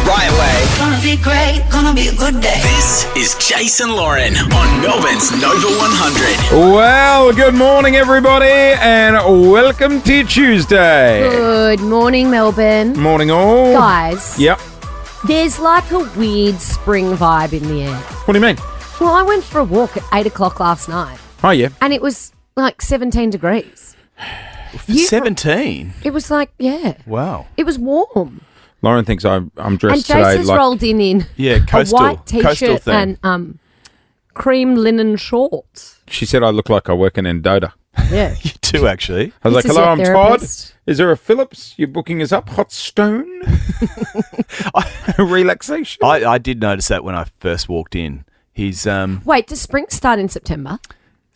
right way. Gonna be great, gonna be a good day. This is Jason Lauren on Melbourne's Nova 100. Well, good morning, everybody, and welcome to Tuesday. Good morning, Melbourne. Morning, all. Guys. Yep. There's like a weird spring vibe in the air. What do you mean? Well, I went for a walk at 8 o'clock last night. Oh, yeah. And it was like 17 degrees. 17? It was like, yeah. Wow. It was warm. Lauren thinks I'm And dressed today Jason's like... rolled in Yeah, coastal. a white Coastal T-shirt theme. and cream linen shorts. She said I look like I work in Endota. Yeah. You too, actually. I was like, This is hello, your I'm therapist. Todd. Is there a Phillips? You're booking us up? Hot stone? Relaxation? I did notice that when I first walked in. He's Wait, does spring start in September?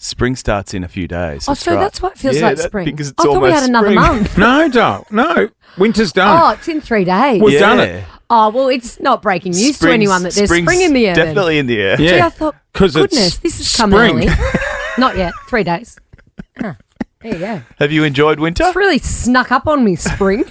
spring starts in a few days. Oh, so right. that's why it feels Yeah, like that- spring. because it's I thought we almost had another spring. month. No, doll. No. Winter's Oh, done. it's in 3 days. We've Yeah. done it. Oh, well, it's not breaking news to Spring's- anyone that there's spring's spring in the air. then. Definitely in the air. Yeah. Gee, I thought, 'Cause it's goodness, this has come spring. early. Not yet. 3 days. Huh, there you go. Have you enjoyed winter? It's really snuck up on me, spring.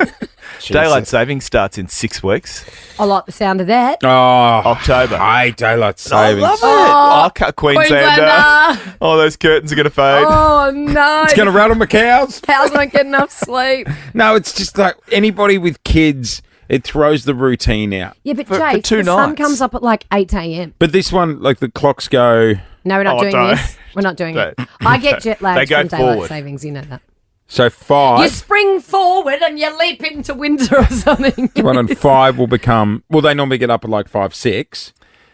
Daylight saving starts in 6 weeks. I like the sound of that. Oh, October. I hate daylight I savings. love it. Oh, Queenslander. Queenslander. Oh, those curtains are going to fade. Oh, no. It's going to rattle my cows. Cows won't get enough sleep. No, it's just like anybody with kids, it throws the routine out. Yeah, but For Jake, 2 the sun nights. comes up at like 8 a.m. But this one, like the clocks go... No, we're not Oh, doing don't. this. We're not doing it. Don't. I get jet They lagged go from daylight forward. savings. You know that. So You 5, spring forward and you leap into winter or something. 1 and 5 will become... Well, they normally get up at like 5, 6.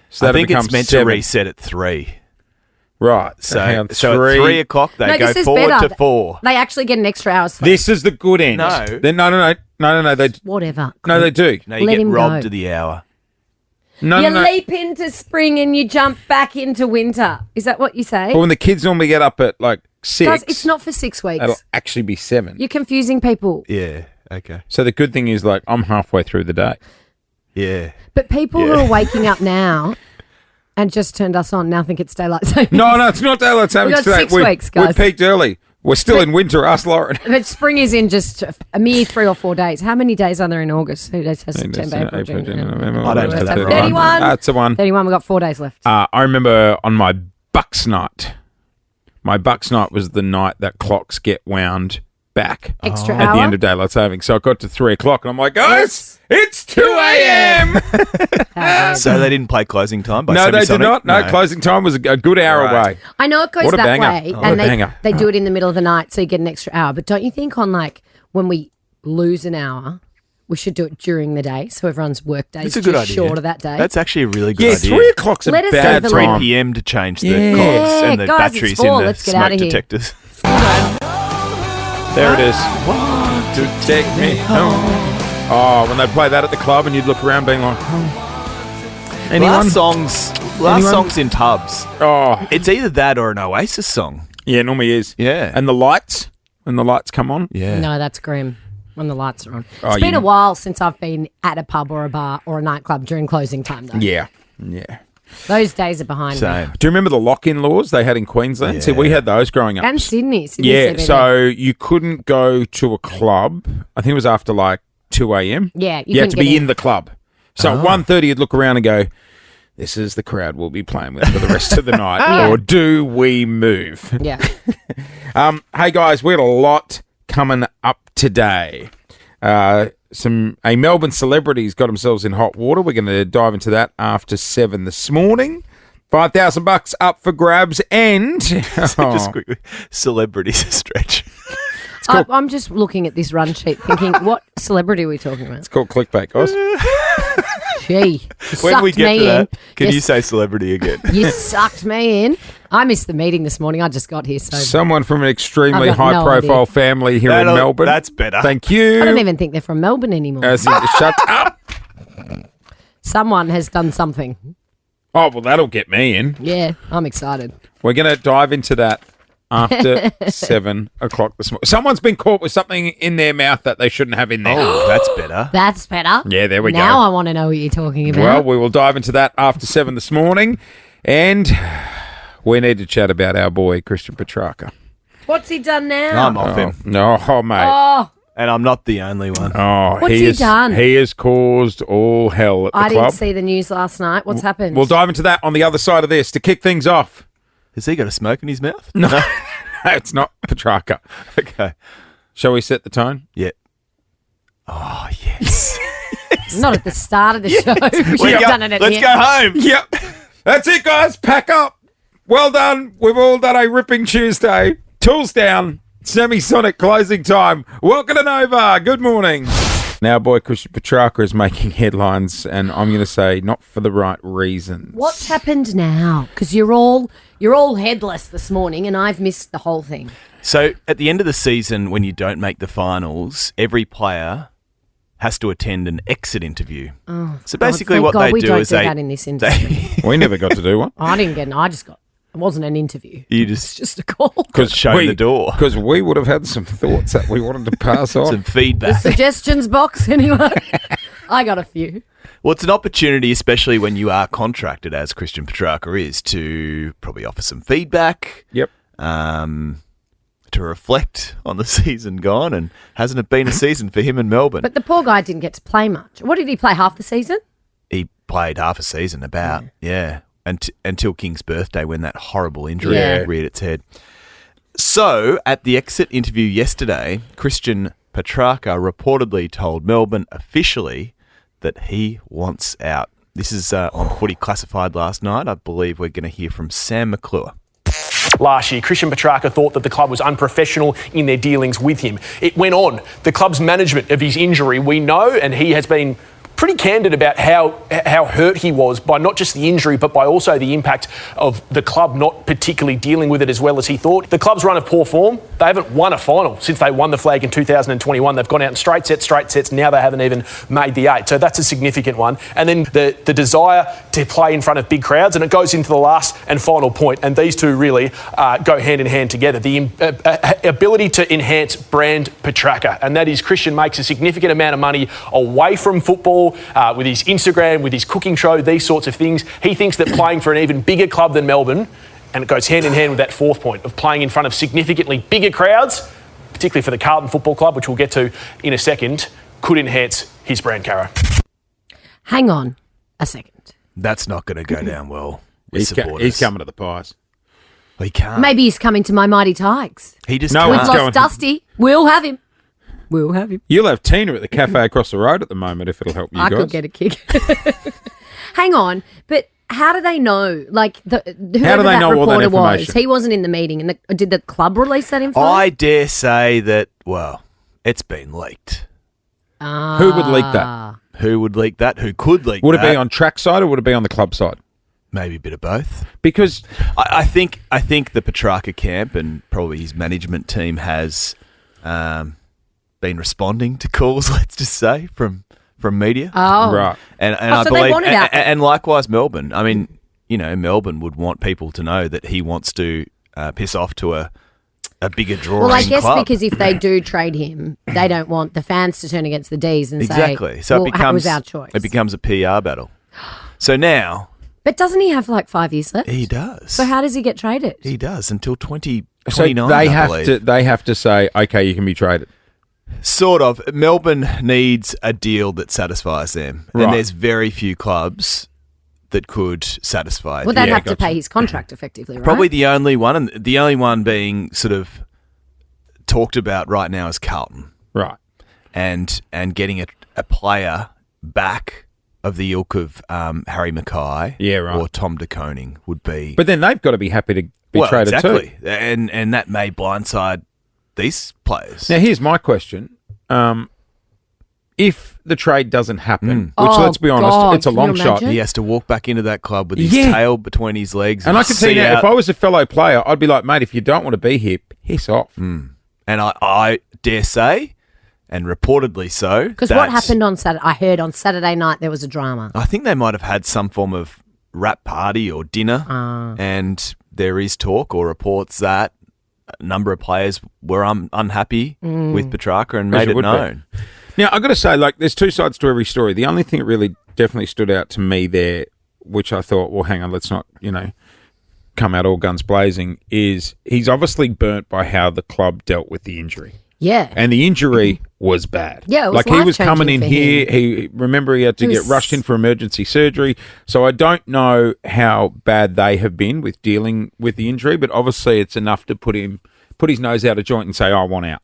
So I that'll think become it's meant 7. to reset at 3. Right. So, hang on, so at 3. 3 o'clock, they No, go this is forward better. to 4. They actually get an extra hour's sleep. This is the good end. No. No. They Whatever. they do. No, you Let get him robbed go. of the hour. No, You no. leap into spring and you jump back into winter. Is that what you say? But when the kids normally get up at like 6, Guys, it's not for 6 weeks. it'll actually be 7. You're confusing people. Yeah, okay. So the good thing is like I'm halfway through the day. Yeah. But people who are waking up now and just turned us on now think it's daylight savings. No, it's not daylight savings got today. 6 weeks, We guys. peaked early. We're still in winter, us, Lauren. But spring is in just a mere 3 or 4 days. How many days are there in August? 2 days has September, April, June. I don't know that. 31. That's the one. 31, we've got 4 days left. I remember on my Bucks night. My Bucks night was the night that clocks get wound back Extra at hour. the end of daylight savings. So I got to 3 o'clock and I'm like, guys, it's 2 a.m. So they didn't play closing time by No, they did Semisonic? not. No, closing time was a good hour Right. away. I know it goes What a that banger. way, What a and banger. they do it in the middle of the night, so you get an extra hour. But don't you think on like when we lose an hour, we should do it during the day so everyone's work day That's is a good just idea. shorter that day? That's actually a really good Yeah, idea. 3 o'clock's a Let us bad go for 3 time. p.m. to change the Yeah. clocks and the Guys, it's batteries 4. in the Let's get smoke out of here. detectors. There it is. To take me home. Oh, when they play that at the club and you'd look around being like, anyone? Last Anyone? songs in pubs. Oh, It's either that or an Oasis song. yeah, it normally is. Yeah. And the lights, when the lights come on. Yeah. No, that's grim when the lights are on. Oh, It's been you- a while since I've been at a pub or a bar or a nightclub during closing time, though. Yeah. Those days are behind me. Same. Do you remember the lock-in laws they had in Queensland? See, we had those growing up. And Sydney. yeah, CBD. so you couldn't go to a club. I think it was after like 2 a.m. Yeah, you had to couldn't be get in the club. So at 1:30, you'd look around and go, this is the crowd we'll be playing with for the rest of the night. Yeah. Or do we move? Yeah. Hey, guys, we got a lot coming up today. A Melbourne celebrity's got themselves in hot water. We're going to dive into that after 7 this morning. $5,000 up for grabs and... Just quickly, celebrities stretch. I'm just looking at this run sheet thinking, what celebrity are we talking about? It's called clickbait, guys. Gee, you When we sucked get me to that, in. can you Yes, say celebrity again? you sucked me in. I missed the meeting this morning. I just got here, so Someone from an extremely I've got no high-profile idea. family here in Melbourne. That's better. Thank you. I don't even think they're from Melbourne anymore. Shut up. Someone has done something. Oh, well, that'll get me in. Yeah, I'm excited. We're going to dive into that after 7 o'clock this morning. Someone's been caught with something in their mouth that they shouldn't have in there. Oh, that's better. That's better. Yeah, there we go. Now I want to know what you're talking about. Well, we will dive into that after 7 this morning. And we need to chat about our boy, Christian Petracca. What's he done now? I'm off him. No, mate. Oh, And I'm not the only one. Oh, What's he done? He has caused all hell at the I club. didn't see the news last night. What's happened? We'll dive into that on the other side of this to kick things off. Has he got a smoke in his mouth? No, it's not Petracca. Okay. Shall we set the tone? Yeah. Oh, yes. Not at the start of the show. We should have done it at Let's the go end. home. Yep. That's it, guys. Pack up. Well done. We've all done a ripping Tuesday. Tools down. Semisonic closing time. Welcome to Nova. Good morning. Now, boy, Christian Petracca is making headlines, and I'm going to say not for the right reasons. What's happened now? Because you're all headless this morning, and I've missed the whole thing. So at the end of the season, when you don't make the finals, every player has to attend an exit interview. So basically thank what God they we do don't is do they... that in this industry. We never got to do one. I didn't get. It wasn't an interview. You It's just just a call. shown the door. Because we would have had some thoughts that we wanted to pass on. Some feedback. Suggestions box, anyway. I got a few. Well, it's an opportunity, especially when you are contracted, as Christian Petracca is, to probably offer some feedback, Yep. to reflect on the season gone, and hasn't it been a season for him in Melbourne? But the poor guy didn't get to play much. What did he play? Half the season? He played half a season about, until King's birthday when that horrible injury Yeah. reared its head. So, at the exit interview yesterday, Christian Petracca reportedly told Melbourne officially that he wants out. This is on Footy Classified last night. I believe we're going to hear from Sam McClure. Last year, Christian Petracca thought that the club was unprofessional in their dealings with him. It went on. The club's management of his injury, we know, and he has been pretty candid about how hurt he was by not just the injury, but by also the impact of the club not particularly dealing with it as well as he thought. The club's run of poor form. They haven't won a final since they won the flag in 2021. They've gone out in straight sets. Now they haven't even made the 8. So that's a significant one. And then the desire to play in front of big crowds, and it goes into the last and final point. And these two really go hand in hand together. The ability to enhance brand Petracca, and that is Christian makes a significant amount of money away from football, with his Instagram, with his cooking show, these sorts of things. He thinks that playing for an even bigger club than Melbourne, and it goes hand in hand with that fourth point of playing in front of significantly bigger crowds, particularly for the Carlton Football Club, which we'll get to in a second, could enhance his brand, Cara. Hang on a second. That's not going to go down well with He's supporters. coming to the Pies. He can't. Maybe he's coming to my Mighty Tigers. He just No, can't. he's We've going lost to- Dusty. We'll have him. We'll have him. You'll have Tina at the cafe across the road at the moment if it'll help you I guys. could get a kick. Hang on, but how do they know? Like, whoever How do they that know all that reporter was, information? he wasn't in the meeting. And did the club release that info? I dare say that, well, it's been leaked. Who would leak that? Who would leak that? Who could leak Would it that? be on track side or would it be on the club side? Maybe a bit of both. Because I think the Petracca camp and probably his management team has been responding to calls, let's just say, from media. Oh, right. And Oh, I so they believe, want it out there. and likewise Melbourne. I mean, Melbourne would want people to know that he wants to piss off to a bigger drawing Well, I guess club. because if they do trade him, they don't want the fans to turn against the D's and Exactly. say, So well, it becomes was our choice. It becomes a PR battle. So now But doesn't he have like 5 years left? he does. So how does he get traded? He does until so 2029. they have to say, okay, you can be traded. Sort of. Melbourne needs a deal that satisfies them, Right. and there's very few clubs that could satisfy. Well, it. they'd Yeah, have to gotcha. pay his contract effectively, right? Probably the only one, and the only one being sort of talked about right now is Carlton, Right. and getting a player back of the ilk of Harry Mackay, Yeah, right. or Tom de Koning would be. But then they've got to be happy to be traded exactly, too. and that may blindside these players. Now, here's my question. If the trade doesn't happen, which, Oh, let's be honest, God, it's a can you long shot. imagine? He has to walk back into that club with his Yeah. tail between his legs. And I can see see now, out. if I was a fellow player, I'd be like, mate, if you don't want to be here, piss off. And I dare say, and reportedly so, Because what happened on Saturday? I heard on Saturday night there was a drama. I think they might have had some form of wrap party or dinner, and there is talk or reports that a number of players were unhappy with Petracca and As made you it would be. known. Now, I've got to say, like, there's two sides to every story. The only thing that really definitely stood out to me there, which I thought, well, hang on, let's not, come out all guns blazing, is he's obviously burnt by how the club dealt with the injury. Yeah. And the injury was bad. Yeah, it was like he was coming in life-changing for here. He had to get rushed in for emergency surgery. So I don't know how bad they have been with dealing with the injury, but obviously it's enough to put his nose out of joint and say, I want out.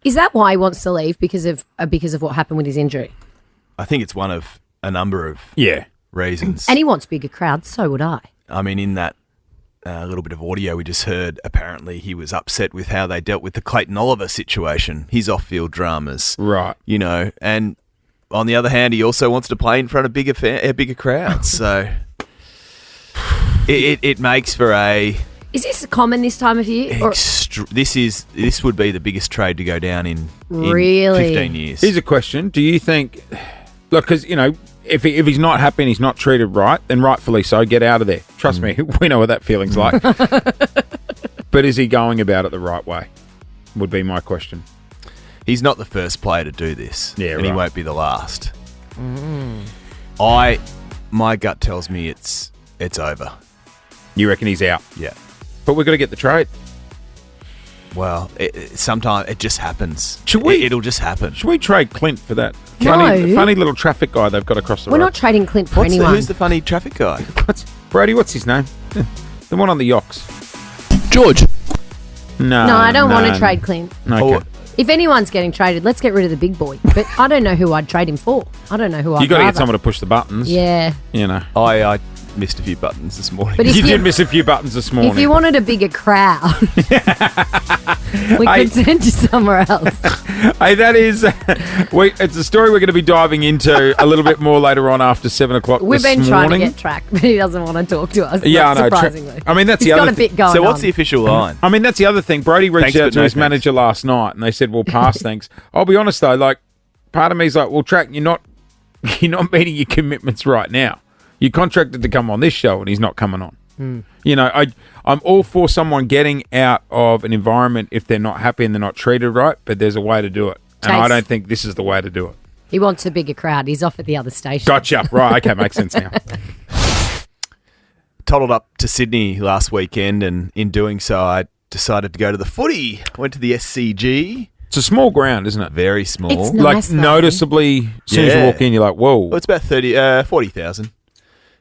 Is that why he wants to leave because of what happened with his injury? I think it's one of a number of reasons. And he wants bigger crowds, so would I. I mean, in that little bit of audio we just heard, apparently he was upset with how they dealt with the Clayton Oliver situation, his off-field dramas. Right. You know, and on the other hand, he also wants to play in front of bigger crowds. So it makes for a... Is this common this time of year? This would be the biggest trade to go down in Really? 15 years. Here's a question. Do you think... Look, because, you know, if he's not happy and he's not treated right, then rightfully so, get out of there. Trust me, we know what that feeling's like. But is he going about it the right way? Would be my question. He's not the first player to do this. Yeah, and he right. won't be the last. My gut tells me it's over. You reckon he's out? Yeah. But we've got to get the trade. Well, sometimes it just happens. Should we- It'll just happen. Should we trade Clint for that No. funny little traffic guy they've got across the We're road? not trading Clint for anyone. Who's the funny traffic guy? Brody, what's his name? The one on the yokes. George. No, No, I don't want to trade Clint. Okay. Oh, If anyone's getting traded, let's get rid of the big boy. But I don't know who I'd trade him for. I don't know who I'd You got to rather. get someone to push the buttons. Yeah. You know. I missed a few buttons this morning. But if You did miss a few buttons this morning. If you wanted a bigger crowd, we could send you somewhere else. Hey, that is... it's a story we're going to be diving into a little bit more later on after 7 o'clock We've this been trying to morning. get track, but he doesn't want to talk to us. Yeah, I know. Surprisingly. I mean, that's He's the other got a bit going So what's on. the official line? I mean, that's the other thing. Brody reached Thanks, out but to no his thanks. manager last night, and they said, "Well, pass thanks." I'll be honest though, like part of me's like, "Well, Track, you're not meeting your commitments right now. You contracted to come on this show, and he's not coming on." You know, I'm all for someone getting out of an environment if they're not happy and they're not treated right, but there's a way to do it, and I Chase. don't think this is the way to do it. He wants a bigger crowd. He's off at the other station. Gotcha. Right. Okay, makes sense now. Toddled up to Sydney last weekend, and in doing so, I decided to go to the footy. Went to the SCG. It's a small ground, isn't it? Very small. It's Like nice, though. noticeably, as soon as you Yeah. walk in, you're like, "Whoa." Well, it's about 40,000.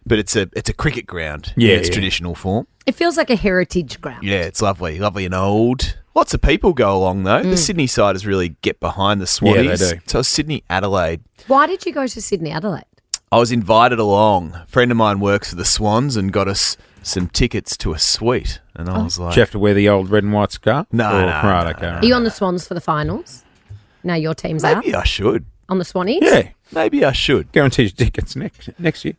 But it's a cricket ground Yeah, in its yeah. traditional form. It feels like a heritage ground. Yeah, it's lovely and old. Lots of people go along though. The Sydney siders really get behind the Swannies. Yeah, they do. So Sydney, Adelaide. Why did you go to Sydney, Adelaide? I was invited along. A friend of mine works for the Swans and got us some tickets to a suite, and I was like, Do you have to wear the old red and white scarf? No, Or- no, right, no, okay. Are you on the Swans for the finals? Now your team's out maybe I should. on the Swannies? Yeah, Maybe I should. guaranteed tickets next year.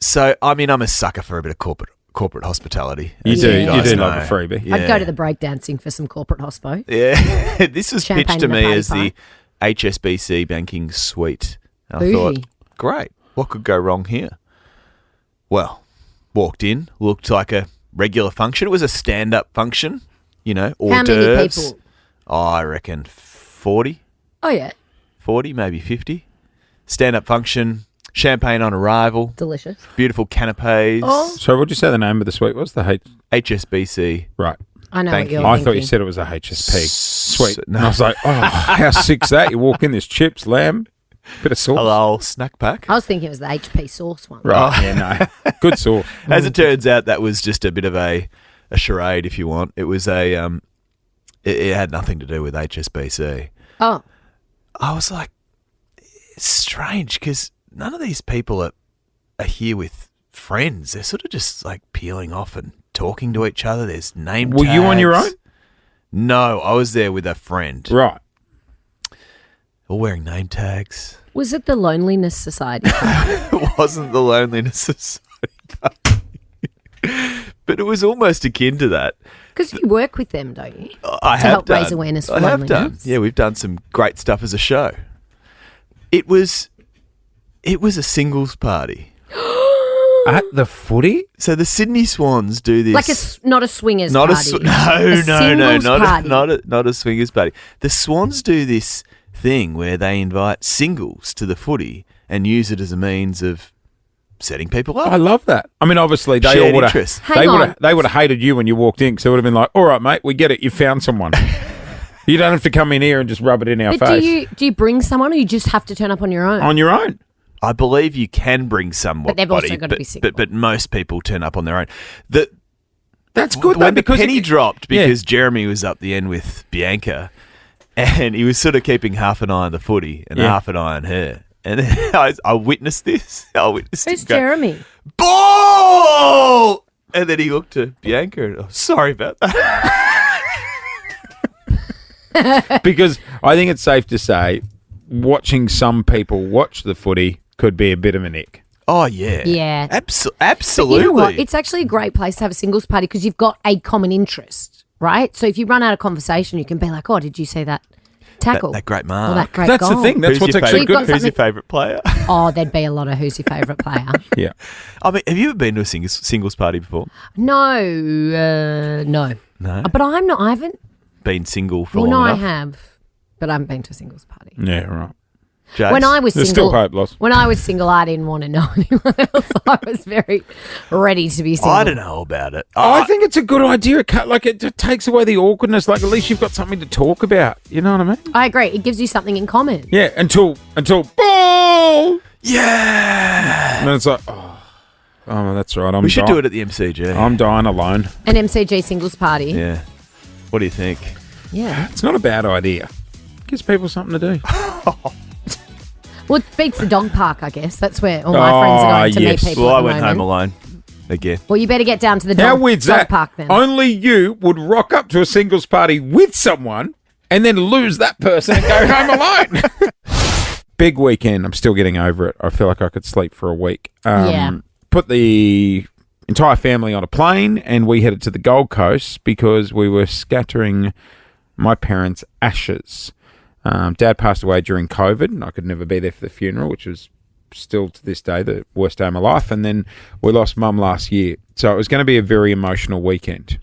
So I mean, I'm a sucker for a bit of corporate hospitality. You as do, you guys do know. love a freebie. Yeah. I'd go to the breakdancing for some corporate hospo. Yeah, this was Champagne pitched to and a me party as the HSBC banking suite. And I Bougie. thought, great, what could go wrong here? Well, walked in, looked like a regular function. It was a stand-up function, you know, hors How many d'oeuvres. people? Oh, I reckon 40, Oh, yeah. 40, maybe 50. Stand-up function, champagne on arrival, Delicious. beautiful canapes, Oh. So what did you say the name of the suite was? The HSBC. Right. I know Thank what you're you. I thinking. thought you said it was a HSP. Sweet. No. And I was like, oh, how sick's that? You walk in, there's chips, lamb, bit of sauce. Hello, snack pack. I was thinking it was the HP sauce one. Right. Yeah, no. Good sauce. As it turns out, that was just a bit of a charade, if you want. It was it had nothing to do with HSBC. Oh, I was like, it's strange because none of these people are here with friends. They're sort of just like peeling off and talking to each other. There's name Were tags. you on your own? No, I was there with a friend. Right. All wearing name tags. was it the Loneliness Society? It wasn't the Loneliness Society. But it was almost akin to that. Because you work with them, don't you? I To have help done. raise awareness for I have done. loneliness. Yeah, we've done some great stuff as a show. It was a singles party. At the footy? So the Sydney Swans do this. Like not a swingers not party. a singles not party. not a swingers party. The Swans do this thing where they invite singles to the footy and use it as a means of setting people up. I love that. I mean, obviously, they Shared all would interests. have Hang on. they would have hated you when you walked in because they would have been like, all right, mate, we get it. You found someone. You don't have to come in here and just rub it in our But face. do you bring someone, or you just have to turn up on your own? On your own. I believe you can bring somebody, But they've also got to be single. But most people turn up on their own. That's good, though, when the because penny dropped, Yeah. because Jeremy was up the end with Bianca, and he was sort of keeping half an eye on the footy and half an eye on her. And then I witnessed this. Who's him go, Jeremy? ball! And then he looked to Bianca and, sorry about that. Because I think it's safe to say watching some people watch the footy could be a bit of an ick. Oh, yeah. Yeah. Absolutely. But you know what? It's actually a great place to have a singles party because you've got a common interest, right? So if you run out of conversation, you can be like, oh, did you see that tackle? That great mark. Or that great That's goal? the thing. That's Who's what's your actually favourite- good. Who's your favourite player? Oh, there'd be a lot of who's your favourite player. Yeah. I mean, have you ever been to a singles party before? No. No. But I'm not. I haven't. Been single for Well, no, long I enough? have. But I haven't been to a singles party. Yeah, right. Jace? When I was There's single, still hope, Loz. when I was single, I didn't want to know anyone else. I was very ready to be single. I don't know about it. I think it's a good idea. It takes away the awkwardness. Like, at least you've got something to talk about. You know what I mean? I agree. It gives you something in common. Yeah, until ball! Yeah. And then it's like, oh, that's right. We should do it at the MCG. I'm dying alone. An MCG singles party. Yeah. What do you think? Yeah. It's not a bad idea. Gives people something to do. Well, it beats the dog park, I guess. That's where all my friends are going to yes. meet people Well, at I the went moment. home alone again. Well, you better get down to the How dog, weird's dog that? park then. Only you would rock up to a singles party with someone and then lose that person and go home alone. Big weekend. I'm still getting over it. I feel like I could sleep for a week. Yeah. Put the entire family on a plane and we headed to the Gold Coast because we were scattering my parents' ashes. Dad passed away during COVID and I could never be there for the funeral, which was still to this day the worst day of my life. And then we lost Mum last year. So it was going to be a very emotional weekend.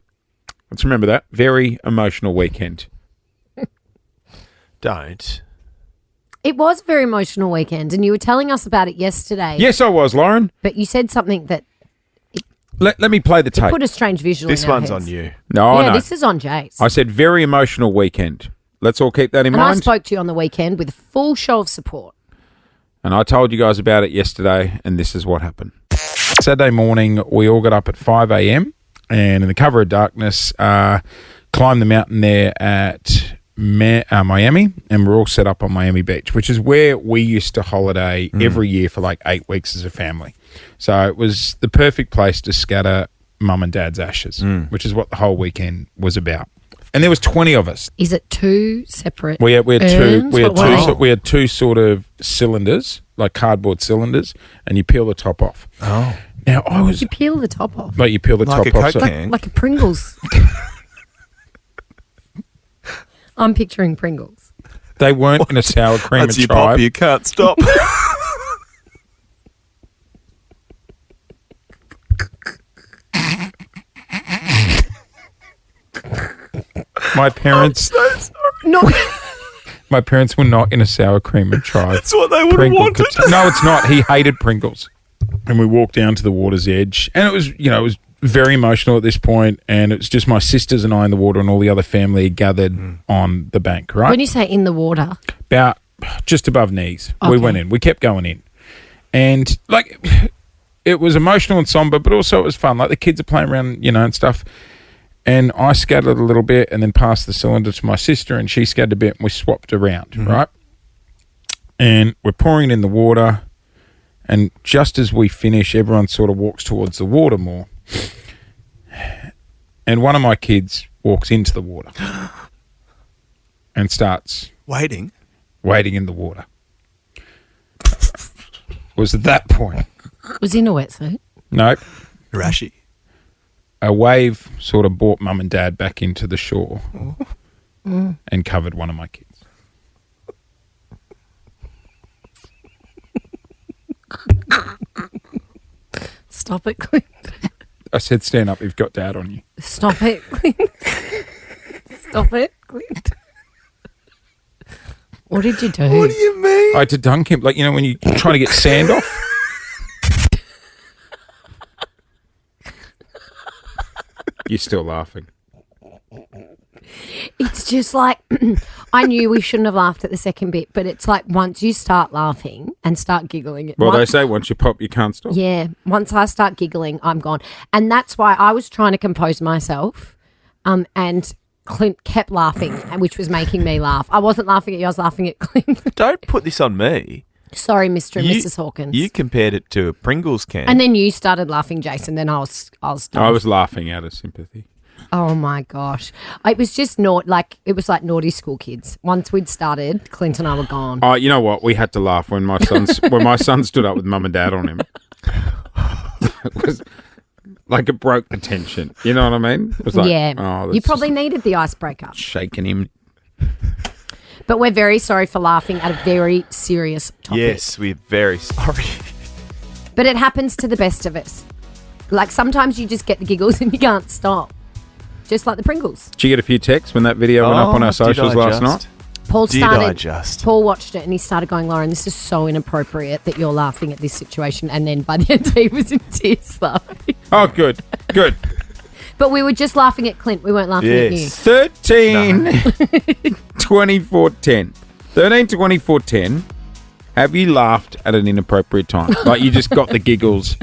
Let's remember that. Very emotional weekend. Don't. It was a very emotional weekend, and you were telling us about it yesterday. Yes, I was, Lauren. But you said something that Let me play the tape. put a strange visual This in our one's heads. on you. No, Yeah, no. this is on Jace. I said very emotional weekend. Let's all keep that in And I mind. spoke to you on the weekend with a full show of support. And I told you guys about it yesterday, and this is what happened. Saturday morning, we all got up at 5 a.m. and in the cover of darkness, climbed the mountain there at Miami, and we're all set up on Miami Beach, which is where we used to holiday every year for like 8 weeks as a family. So it was the perfect place to scatter Mum and Dad's ashes, which is what the whole weekend was about. And there was 20 of us. Is it two separate We had urns? we had two sort of cylinders, like cardboard cylinders, and you peel the top off. Oh. Now I was You peel the top off. like you peel the Like top a off. Coke So, can. Like a Pringles. I'm picturing Pringles. they weren't in a sour cream That's and your pop. chive. You can't stop. My parents, No. my parents were not in a sour cream and chive. That's what they would have Pringle wanted. No, it's not. He hated Pringles. And we walked down to the water's edge, and it was very emotional at this point, and it was just my sisters and I in the water, and all the other family gathered on the bank. Right. When you say in the water, About just above knees. We Okay. went in. We kept going in. And like it was emotional and somber, but also it was fun. Like the kids are playing around, and stuff. And I scattered a little bit and then passed the cylinder to my sister and she scattered a bit and we swapped around, right? And we're pouring it in the water, and just as we finish, everyone sort of walks towards the water more. And one of my kids walks into the water and starts Waiting. wading in the water. Was at that point, was in a wetsuit. nope, Rashi. a wave sort of brought Mum and Dad back into the shore and covered one of my kids. Stop it, Clint. I said, stand up, you've got Dad on you. Stop it, Clint. Stop it, Clint. What did you do? What do you mean? I had to dunk him, like, when you're trying to get sand off. You're still laughing. It's just like, I knew we shouldn't have laughed at the second bit, but it's like once you start laughing and start giggling. Well, they say once you pop, you can't stop. Yeah, once I start giggling, I'm gone. And that's why I was trying to compose myself, and Clint kept laughing, which was making me laugh. I wasn't laughing at you, I was laughing at Clint. Don't put this on me. Sorry, Mr. and Mrs. Hawkins. You compared it to a Pringles can. And then you started laughing, Jason, then I was done. I was laughing out of sympathy. Oh my gosh. It was just it was like naughty school kids. Once we'd started, Clint and I were gone. Oh, you know what? We had to laugh when my son stood up with mum and dad on him. It was like it broke the tension. You know what I mean? It was like, yeah. You probably needed the icebreaker. Shaking him. But we're very sorry for laughing at a very serious topic. Yes, we're very sorry. But it happens to the best of us. Like sometimes you just get the giggles and you can't stop. Just like the Pringles. Did you get a few texts when that video went up on our socials last night? Paul watched it and he started going, Lauren, this is so inappropriate that you're laughing at this situation. And then by the end he was in tears laughing. Oh, good. Good. But we were just laughing at Clint. We weren't laughing at you. 13-24-10. 13-24-10. Have you laughed at an inappropriate time? Like you just got the giggles.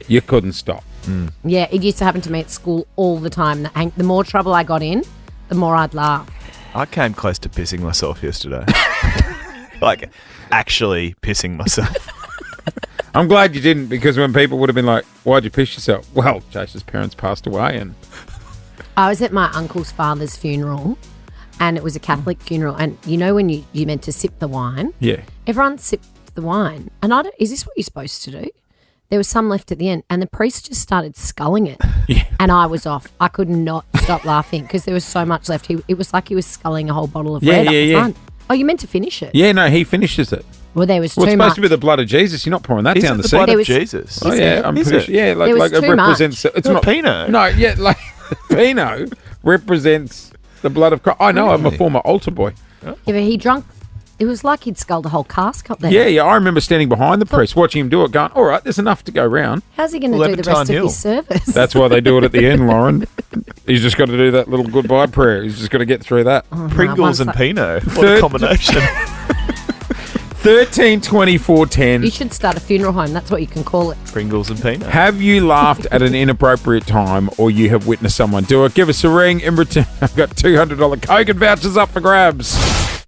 You couldn't stop. Yeah, it used to happen to me at school all the time. The more trouble I got in, the more I'd laugh. I came close to pissing myself yesterday. Like, actually pissing myself. I'm glad you didn't, because when people would have been like, why'd you piss yourself? Well, Jason's parents passed away and... I was at my uncle's father's funeral and it was a Catholic funeral, and you know when you meant to sip the wine? Yeah. Everyone sipped the wine. And is this what you're supposed to do? There was some left at the end, and the priest just started sculling it. Yeah. And I was off. I could not stop laughing because there was so much left. It was like he was sculling a whole bottle of red up the front. Oh, you meant to finish it? Yeah, no, he finishes it. Well, there was Well, too it's much. supposed to be the blood of Jesus. You're not pouring that down the blood sink. of Jesus. Oh, yeah, I'm Is pretty it? sure. Yeah, There was like it too much. represents... It's Well, not Pinot. No, yeah, like Pinot represents the blood of Christ. I know, I'm a former altar boy. Yeah, but he drunk. It was like he'd sculled a whole cask up there. Yeah, I remember standing behind the priest, watching him do it, going, all right, there's enough to go round. How's he going to do the rest of his service? That's why they do it at the end, Lauren. He's just got to do that little goodbye prayer. He's just got to get through that. Pringles and Pinot. What a combination. 13-24-10. You should start a funeral home. That's what you can call it. Pringles and Pinot. Have you laughed at an inappropriate time, or you have witnessed someone do it? Give us a ring. In return, I've got $200 Kogan vouchers up for grabs.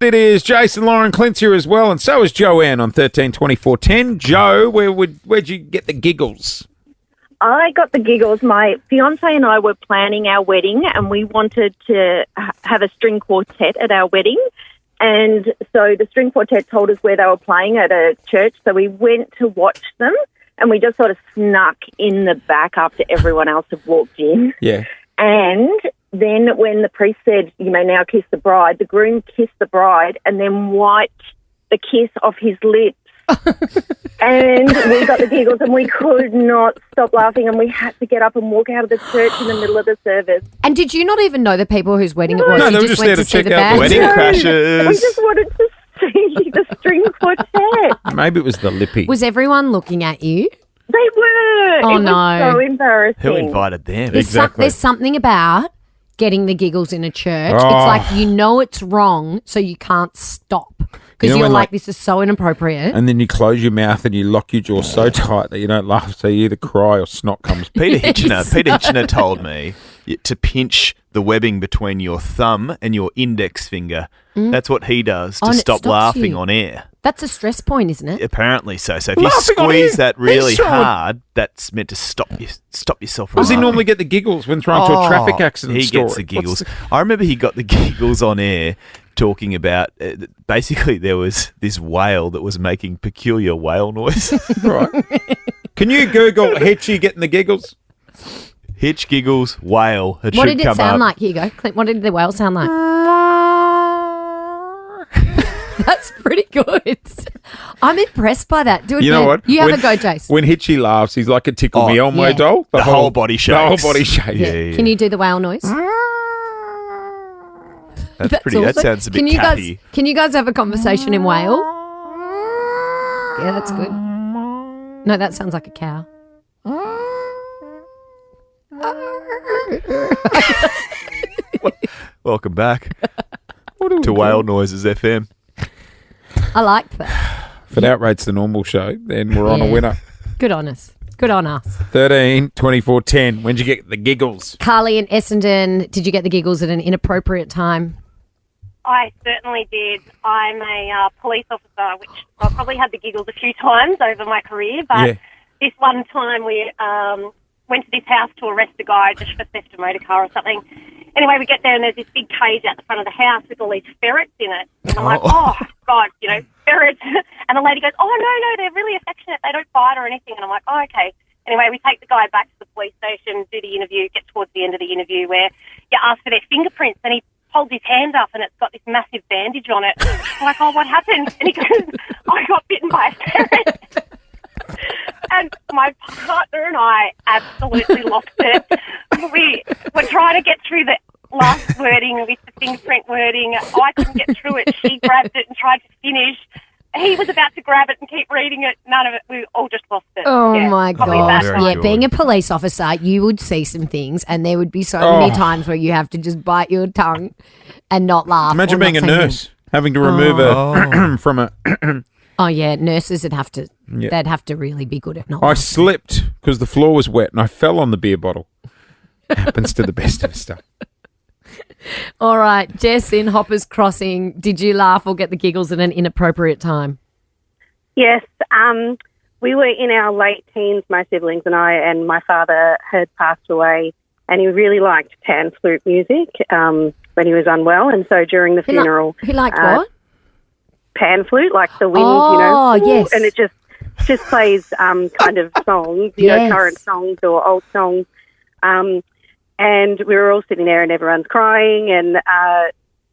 It is Jason, Lauren, Clint's here as well, and so is Joanne on 13-24-10. Joe, where'd you get the giggles? I got the giggles. My fiance and I were planning our wedding, and we wanted to have a string quartet at our wedding. And so the string quartet told us where they were playing at a church, so we went to watch them, and we just sort of snuck in the back after everyone else had walked in. Yeah. And then when the priest said, you may now kiss the bride, the groom kissed the bride and then wiped the kiss off his lips. And we got the giggles and we could not stop laughing, and we had to get up and walk out of the church in the middle of the service. And did you not even know the people whose wedding it was? No, You they were just just went there to see check the out the band? Wedding crashes. We just wanted to see the string quartet. Maybe it was the lippy. Was everyone looking at you? They were. Oh, it no. was so embarrassing. Who invited them? Exactly. There's something about getting the giggles in a church. Oh. It's like you know it's wrong, so you can't stop. Because You know you're when, like, like- this is so inappropriate. And then you close your mouth and you lock your jaw so tight that you don't laugh, so you either cry or snot comes. Peter Hitchener told me to pinch the webbing between your thumb and your index finger. That's what he does to Oh, and it stop stops laughing you. on air. That's a stress point, isn't it? Apparently so. So if you Laughing on squeeze air? that really He's so- hard, that's meant to stop yourself from Does he laughing. normally get the giggles when thrown to a traffic accident He story? gets the giggles. What's I remember he got the giggles on air talking about, basically there was this whale that was making peculiar whale noise. Right. Can you Google Hitchy getting the giggles? Hitch giggles, whale. It What should did it come sound up. like? Here you go. Clint, what did the whale sound like? That's pretty good. I'm impressed by that. Do it You know again. what? You have When- a go, Jace. When Hitchy laughs, he's like a Tickle Me Elmo yeah. doll. The whole body The whole shakes. body shakes. Yeah. Can you do the whale noise? That's pretty. That awesome. sounds a bit Can you catty. guys? Can you guys have a conversation in whale? Yeah, that's good. No, that sounds like a cow. Welcome back What are we to doing? Whale Noises FM. I liked that. If it outrates the normal show, then we're on a Yeah. winner. Good on us. Good on us. 13, 24, 10. When'd you get the giggles? Carly in Essendon, did you get the giggles at an inappropriate time? I certainly did. I'm a police officer, which I've probably had the giggles a few times over my career, but Yeah. this one time we went to this house to arrest a guy just for theft of a motor car or something. Anyway, we get there and there's this big cage out the front of the house with all these ferrets in it. And I'm like, oh, God, ferrets. And the lady goes, oh, no, they're really affectionate. They don't bite or anything. And I'm like, oh, okay. Anyway, we take the guy back to the police station, do the interview, get towards the end of the interview where you ask for their fingerprints, and he holds his hand up and it's got this massive bandage on it. I'm like, oh, what happened? And he goes, I got bitten by a ferret. And my partner and I absolutely lost it. We were trying to get through the last wording with the fingerprint wording. I couldn't get through it. She grabbed it and tried to finish. He was about to grab it and keep reading it. None of it. We all just lost it. Oh, Yeah, my probably gosh. that Very night. Yeah, good. being a police officer, you would see some things and there would be so many times where you have to just bite your tongue and not laugh. Imagine or being a not say nurse, having to remove a from a. anything. Oh, yeah, nurses would have to, Yeah. they'd have to really be good at not I laughing. slipped because the floor was wet and I fell on the beer bottle. Happens to the best of us stuff. All right, Jess in Hoppers Crossing, did you laugh or get the giggles at an inappropriate time? Yes, we were in our late teens, my siblings and I, and my father had passed away, and he really liked pan flute music when he was unwell, and so during the He li- funeral, He liked what? pan flute, like the wind, Oh, yes. and it just plays kind of songs, Yes. current songs or old songs, and we were all sitting there and everyone's crying, and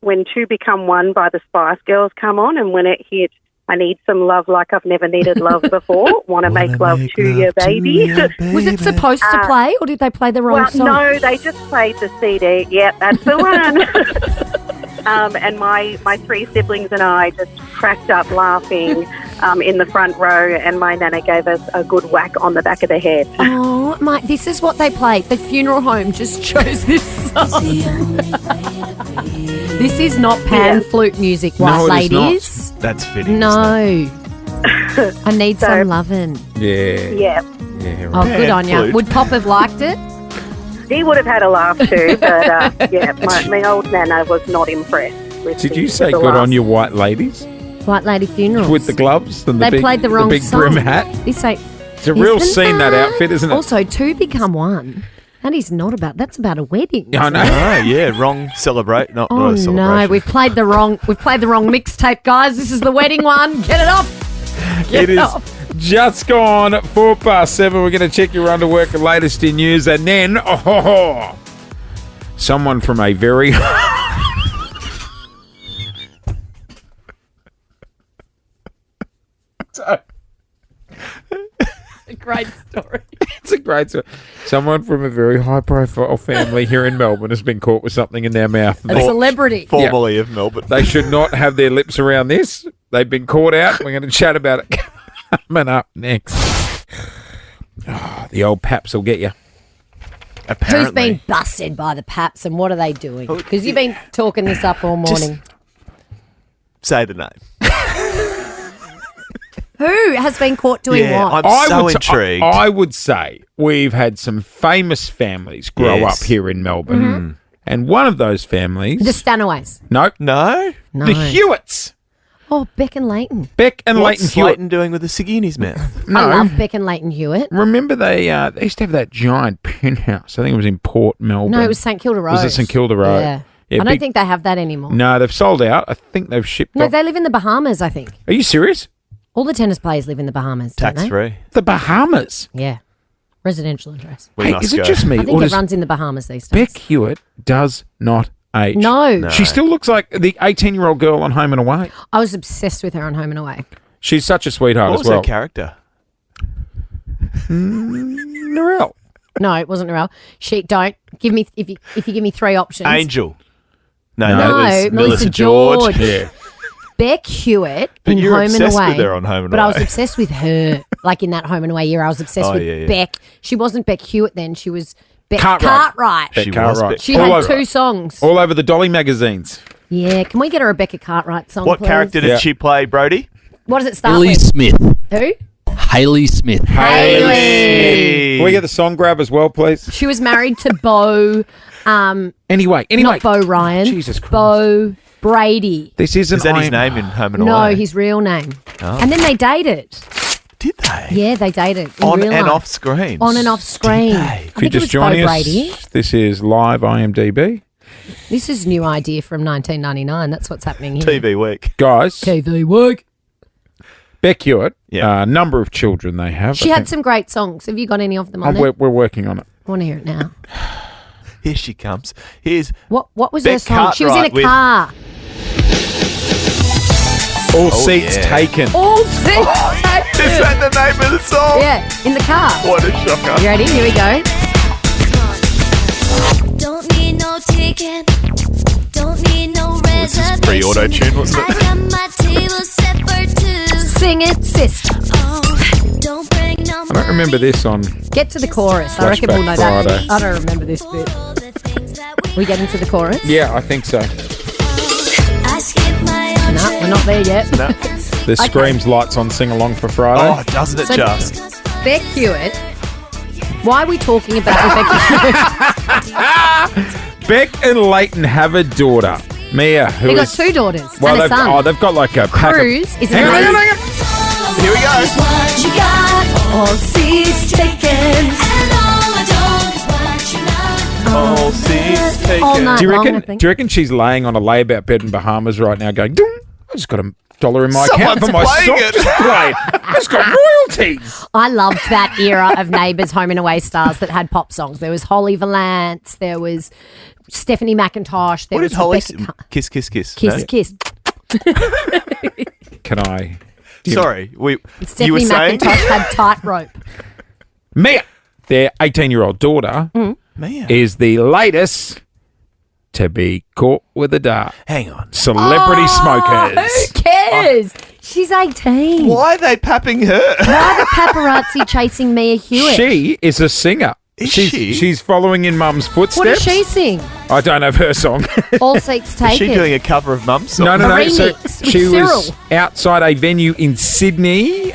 when Two Become One by the Spice Girls come on, and when it hit, I need some love like I've never needed love before. Want to make love to your baby. Was it supposed to play or did they play the wrong Well, song? no, they just played the CD. Yep, that's the one. And my three siblings and I just cracked up laughing in the front row, and my nana gave us a good whack on the back of the head. Oh, my, this is what they played. The funeral home just chose this song. This is not pan flute music, white No, it is not. ladies. That's fitting. No. Isn't it? I need So- some loving. Yeah. Yeah, Yeah. Oh, Right. good on you. flute. Would Pop have liked it? he would have had a laugh too, but yeah, my old nana was not impressed. Did you say good on your white ladies White lady funerals. with the gloves and the They big, played the wrong big song. brim hat? This ain't. It's a real Isn't scene that outfit, isn't it? Also, Two Become One. That is not about. That's about a wedding. I isn't know. it? Oh, yeah, wrong celebrate. Not Oh a celebration. no, we've played the wrong mixtape, guys. This is the wedding one. Get it off. Get It is off. just gone 7:04. We're going to check your underwork and latest in news, and then someone from a very A great story. it's a great story. Someone from a very high-profile family here in Melbourne has been caught with something in their mouth. A celebrity. Formerly of Melbourne. They should not have their lips around this. They've been caught out. We're going to chat about it coming up next. Oh, the old paps will get you. Apparently. Who's been busted by the Paps and what are they doing? Because you've been talking this up all morning. Say the name. Who has been caught doing Yeah, what? I'm so intrigued. I would say we've had some famous families grow Yes. up here in Melbourne. Mm-hmm. And one of those families... The Stanaways. Nope. No? No. The Hewitts. Oh, Beck and Leighton. Beck and What's Leighton Hewitt. Leighton doing with a ciggy in his mouth? No. I love Beck and Leighton Hewitt. Remember they used to have that giant penthouse. I think it was in Port Melbourne. No, it was St Kilda Road. Was it St Kilda Road? Yeah. Yeah, I don't big- think they have that anymore. No, they've sold out. I think they've shipped No, off. they live in the Bahamas, I think. Are you serious? All the tennis players live in the Bahamas, don't Tax they? free. The Bahamas. Yeah. Residential address. We Hey, must is it go. just me? I or think it does runs in the Bahamas these days. Beck Hewitt does not age? No. She still looks like the 18-year-old girl on Home and Away. I was obsessed with her on Home and Away. She's such a sweetheart What as was well. her character? Narelle. No, it wasn't Narelle. She don't give me if you give me three options. Angel. No, No, that was Melissa Melissa George. George. Yeah. Beck Hewitt But in you were Home and obsessed Away. with her on Home and but I was Away. obsessed with her. Like in that Home and Away year, I was obsessed Oh, with yeah, yeah. Beck. She wasn't Beck Hewitt then. She was Cartwright. She Cartwright. was Beck. She All had over- 2 songs. All over the Dolly magazines. Yeah, can we get a Rebecca Cartwright song, What please? character did Yeah. she play, Brody? What does it start Haley with? Smith. Who? Haley Smith. Haley. Can we get the song grab as well, please? She was married to Bo, Anyway. not Bo Ryan. Jesus Christ. Bo Brady. This isn't. Is that his name in Home and No, Away? his real name. Oh. And then they dated. Did they? Yeah, they dated. In On real and life. off screen. On and off screen. Did they? I If you think it just was Bo joining Brady. us, this is live IMDb. This is new idea from 1999. That's what's happening here. TV Week. Guys, TV work. Beck Hewitt, Yeah. number of children they have. She I had think. some great songs. Have you got any of them on there? We're working on it. I want to hear it now. Here she comes. Here's What was Beck her song? She was in a Cartwright with- car. All seats yeah. taken. All six. Is that the name of the song? Yeah, in the car. What a shocker. You ready? Here we go. Don't need no ticket. Don't need no reservation. pre-auto-tune, wasn't it? I got my table set for 2. Sing it, sis. Oh, don't bring no I don't remember this on. Get to the chorus. I reckon we'll know Flashback that. Friday. I don't remember this bit. We get into the chorus? Yeah, I think so. I skip my own No, we're not there yet. The Screams Lights on Sing Along for Friday. Oh, doesn't it So- just? Beck Hewitt. Why are we talking about Rebecca Hewitt? Beck and Leighton have a daughter, Mia, who They got is- 2 daughters Well, and a son. they've got like a pack Cruz is Hang on, amazing. hang on. Here we go. What you got, all seats taken. And all I don't is what you know. All seats taken. All night Do you long, I reckon? think. Do you reckon she's laying on a layabout bed in Bahamas right now, going, "Ding, I just got $1 in my account for my Someone's song. playing it." Just played. I just got royalties." I loved that era of Neighbours Home and Away stars that had pop songs. There was Holly Valance, there was Stephanie McIntosh, there What was did Holly Rebecca Kiss, kiss, kiss. Kiss, No? Kiss. Can I? Sorry, you were Stephanie saying? McIntosh had Tightrope. Mia, their 18-year-old daughter, Mia. is the latest to be caught with a dart. Hang on. Celebrity smokers. Who cares? She's 18. Why are they papping her? Why are the paparazzi chasing Mia Hewitt? She is a singer. Is she's, she? She's following in Mum's footsteps. What does she sing? I don't have her song. All seats Is taken. she doing a cover of Mum's song? No. A remix So with she was Cyril. outside a venue in Sydney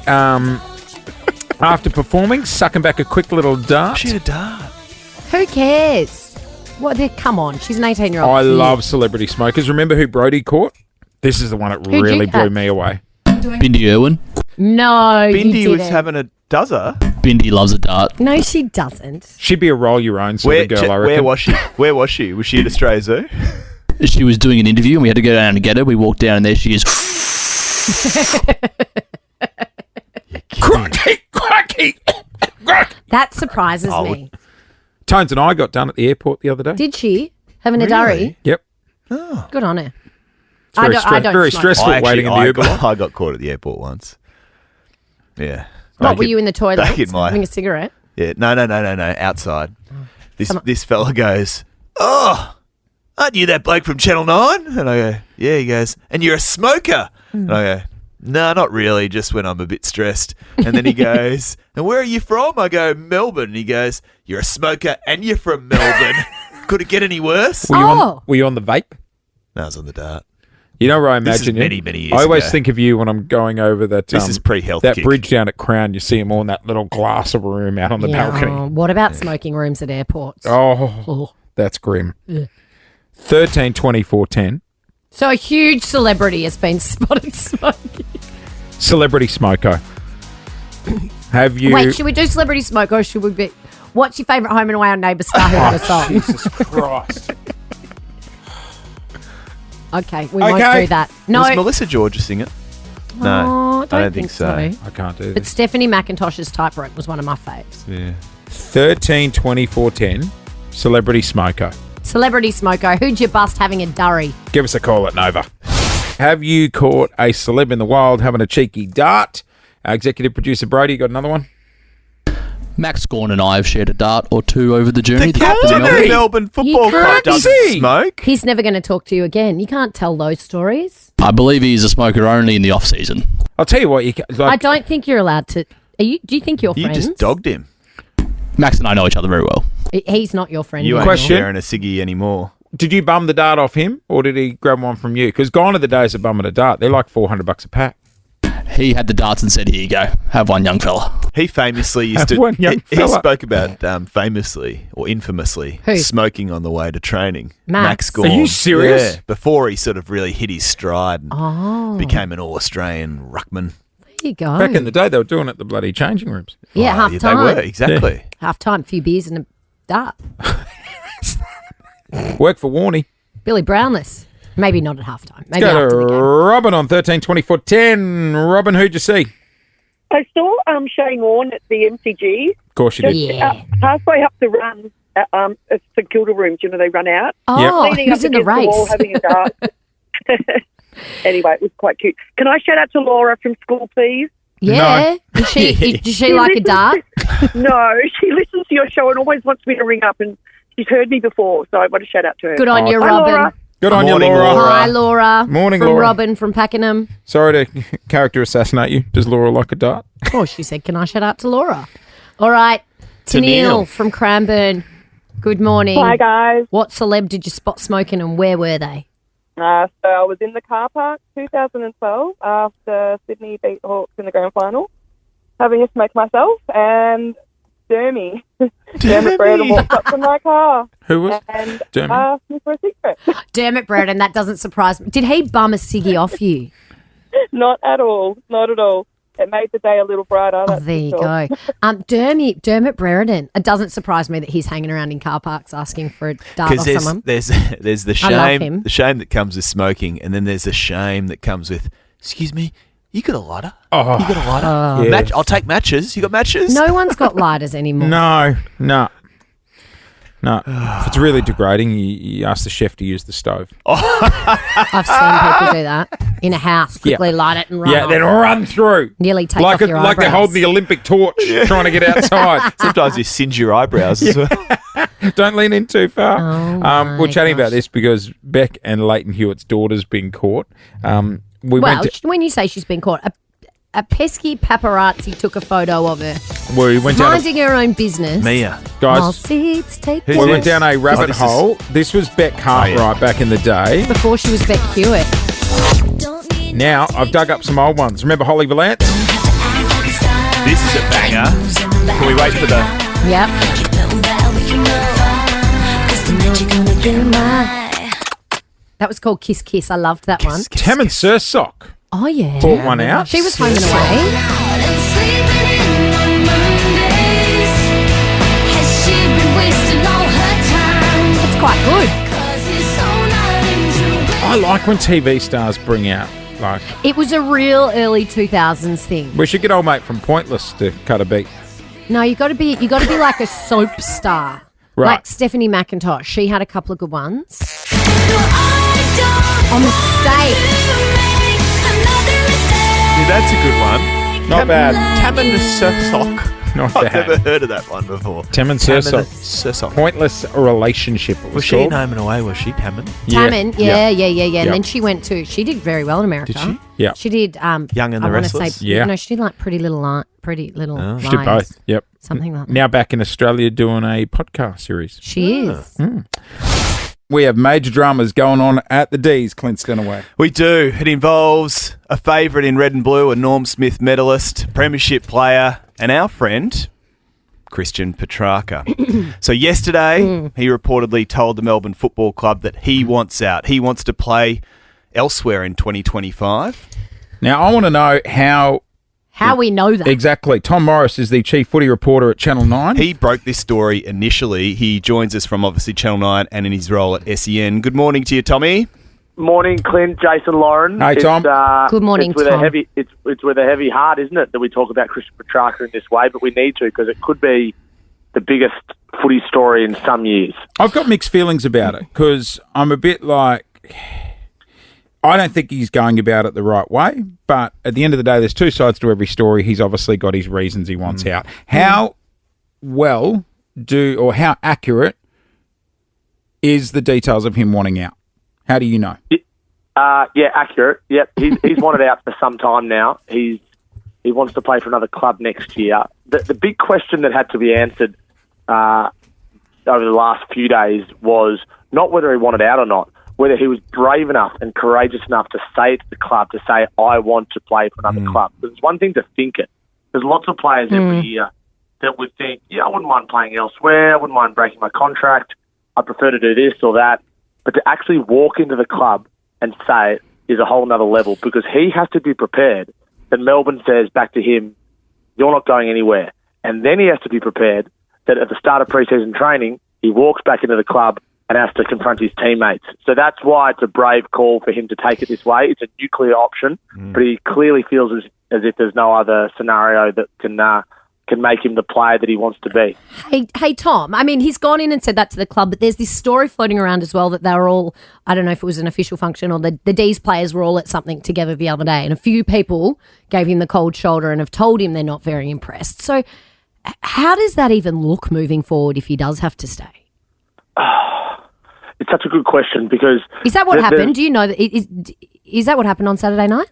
after performing, sucking back a quick little dart. She had a dart. Who cares? What? Come on. She's an 18-year-old. I love celebrity smokers. Remember who Brody caught? This is the one that Who'd really you blew catch? me away. Bindi Irwin. No, Bindi you was didn't. having a dozer. Bindi loves a dart. No, she doesn't. She'd be a roll your own sort of girl, I reckon. Where was she? Where was she? Was she at Australia Zoo? She was doing an interview and we had to go down and get her. We walked down and there she is. Cracky, cracky, crack. That surprises me. Tones and I got done at the airport the other day. Did she? Having a durry? Yep. Good on her. It's very, I don't very smoke. stressful waiting in the Uber. I got caught at the airport once. Yeah. What, Back were in- you in the toilet back in my- having a cigarette? Yeah. No. Outside. This fella goes, "Oh, aren't you that bloke from Channel 9?" And I go, "Yeah." He goes, "And you're a smoker?" And I go, "No, not really, just when I'm a bit stressed." And then he goes, "And where are you from?" I go, "Melbourne." And he goes, "You're a smoker and you're from Melbourne. Could it get any worse?" Were you on the vape? No, I was on the dart. You know where I This is imagine you? many years I always ago. think of you when I'm going over that. This is pre-health That kick. bridge down at Crown. You see them all in that little glass of a room out on the balcony. What about smoking rooms at airports? Oh, that's grim. 13, 24, 10. So a huge celebrity has been spotted smoking. Celebrity smoker. Have you? Wait, should we do celebrity smoke or should we be... What's your favourite Home and Away on Neighbour star who got a song? Jesus Christ. Okay, we won't do that. No, Was Melissa George sing it? No, Oh, I don't think so. I can't do But this. Stephanie McIntosh's Typewriter was one of my faves. Yeah. 13, 24, 10. Celebrity smoker. Celebrity smoker, who'd you bust having a durry? Give us a call at Nova. Have you caught a celeb in the wild having a cheeky dart? Our executive producer Brody, you got another one? Max Gorn and I have shared a dart or two over the journey. The captain of Melbourne. the Melbourne Football You Club can't doesn't see. smoke. He's never going to talk to you again. You can't tell those stories. I believe he is a smoker only in the off season. I'll tell you what. You can, I like, don't think you're allowed to... do you think you're You friends? just dogged him. Max and I know each other very well. He's not your friend. You ain't anymore. Question. sharing a ciggy anymore. Did you bum the dart off him, or did he grab one from you? Because gone are the days of bumming a dart. They're like $400 a pack. He had the darts and said, "Here you go. Have one, young fella." He famously used One young he fella. spoke about famously or infamously Who? smoking on the way to training. Max. Gorn. Are you serious? Yeah, before he sort of really hit his stride and Oh, became an All-Australian ruckman. there you go. Back in the day, they were doing it at the bloody changing rooms. yeah, half They time. were, exactly. Half time, few beers and a dart. Work for Warney. Billy Brownless. Maybe not at half time. Maybe Go after to the game. Robin on 13-24-10. Robin, who'd you see? I saw Shane Warne at the MCG. Of course you did. Yeah. Halfway up the run at St Kilda rooms, they run out. Oh, Yep. Leaning he was up in the against wall, race. having a dart. Anyway, it was quite cute. Can I shout out to Laura from school, please? Yeah. Does she like a dart? No, she listens to your show and always wants me to ring up, and she's heard me before, so I want to shout out to her. Good on you, Hi, Robin. Laura. Good on you, Morning, Laura. Laura. Hi, Laura. Morning, from Laura. Robin from Pakenham. Sorry to character assassinate you. Does Laura like a dart? Oh, she said, can I shout out to Laura? All right. To Tennille Neil. from Cranbourne. Good morning. Hi, guys. What celeb did you spot smoking and where were they? So I was in the car park 2012 after Sydney beat the Hawks in the grand final, having a smoke myself, and Dermy, Dermot Braden walked up to my car Who was and Dermy? asked me for a cigarette. Dermot Braden, that doesn't surprise me. Did he bum a ciggy off you? Not at all. Not at all. It made the day a little brighter. Oh, that's there you for sure. go. Dermot Brereton. It doesn't surprise me that he's hanging around in car parks asking for a dart off Because someone. there's the I love him. shame, that comes with smoking, and then there's the shame that comes with, excuse me, you got a lighter? Oh, You got a lighter? yeah. I'll take matches. You got matches? No one's got lighters anymore. No. If it's really degrading, you ask the chef to use the stove. I've seen people do that in a house. Quickly light it and run Yeah, off. then run through. Nearly take Like off your like they're eyebrows. holding the Olympic torch trying to get outside. Sometimes you singe your eyebrows as well. Don't lean in too far. Oh my we're chatting about gosh. this because Beck and Leighton Hewitt's daughter's been caught. We Well, went when you say she's been caught, a pesky paparazzi took a photo of her, we went down minding her own business. Mia. While guys. seats take Who's We place. went down a rabbit this is- hole. This was Beck Cartwright back in the day. Before she was Beck Hewitt. Now I've dug up some old ones. Remember Holly Valance? This is a banger. Can we wait for the... Yep. That was called Kiss Kiss. I loved that one. Tam and Sursock Oh, yeah. bought one out. She was home and away. It's quite good. I like when TV stars bring out, like, It was a real early 2000s thing. we should get old mate from Pointless to cut a beat. No, you got to be like a soap star. Right. Like Stephanie McIntosh. She had a couple of good ones. On the stage. Yeah, that's a good one. Not bad. Tam and the Sursock. Not I've never bad. heard of that one before. Tam and Tam and Sursock. the Sursock. Pointless relationship. It was Was she called. in Home and Away? Was she Tammin? Tammin, yeah. And Yeah. then she went to, she did very well in America. Did she? Yeah. She did, Young and the I wanna Restless? Say, Yeah. No, she did like Pretty Little Lies. She did both. Yep. Something like that. Now back in Australia doing a podcast series. She is. We have major dramas going on at the D's, Clint Stenaway. We do. It involves a favourite in red and blue, a Norm Smith medalist, premiership player, and our friend, Christian Petracca. So yesterday, he reportedly told the Melbourne Football Club that he wants out. He wants to play elsewhere in 2025. Now, I want to know How we know that. exactly. Tom Morris is the chief footy reporter at Channel 9. He broke this story initially. He joins us from obviously Channel 9 and in his role at SEN. Good morning to you, Tommy. Morning, Clint, Jason, Lauren. Hey, Tom. Good morning, it's with Tom. It's with a heavy heart, isn't it, that we talk about Christian Petracca in this way? But we need to, because it could be the biggest footy story in some years. I've got mixed feelings about it because I'm a bit like, I don't think he's going about it the right way. But at the end of the day, there's two sides to every story. He's obviously got his reasons he wants out. How how accurate is the details of him wanting out? How do you know? Yeah, accurate. Yep, he's wanted out for some time now. He wants to play for another club next year. The big question that had to be answered over the last few days was not whether he wanted out or not, whether he was brave enough and courageous enough to say it to the club, to say, I want to play for another club. Because it's one thing to think it. There's lots of players every year that would think, yeah, I wouldn't mind playing elsewhere, I wouldn't mind breaking my contract, I prefer to do this or that. But to actually walk into the club and say it is a whole nother level, because he has to be prepared that Melbourne says back to him, you're not going anywhere. And then he has to be prepared that at the start of pre-season training, he walks back into the club and has to confront his teammates. So that's why it's a brave call for him to take it this way. It's a nuclear option, but he clearly feels as if there's no other scenario that can make him the player that he wants to be. Hey, Tom, I mean, he's gone in and said that to the club, but there's this story floating around as well that they were all, I don't know if it was an official function or the D's players were all at something together the other day, and a few people gave him the cold shoulder and have told him they're not very impressed. So how does that even look moving forward if he does have to stay? It's such a good question, because... Is that what happened? Do you know that? Is that what happened on Saturday night?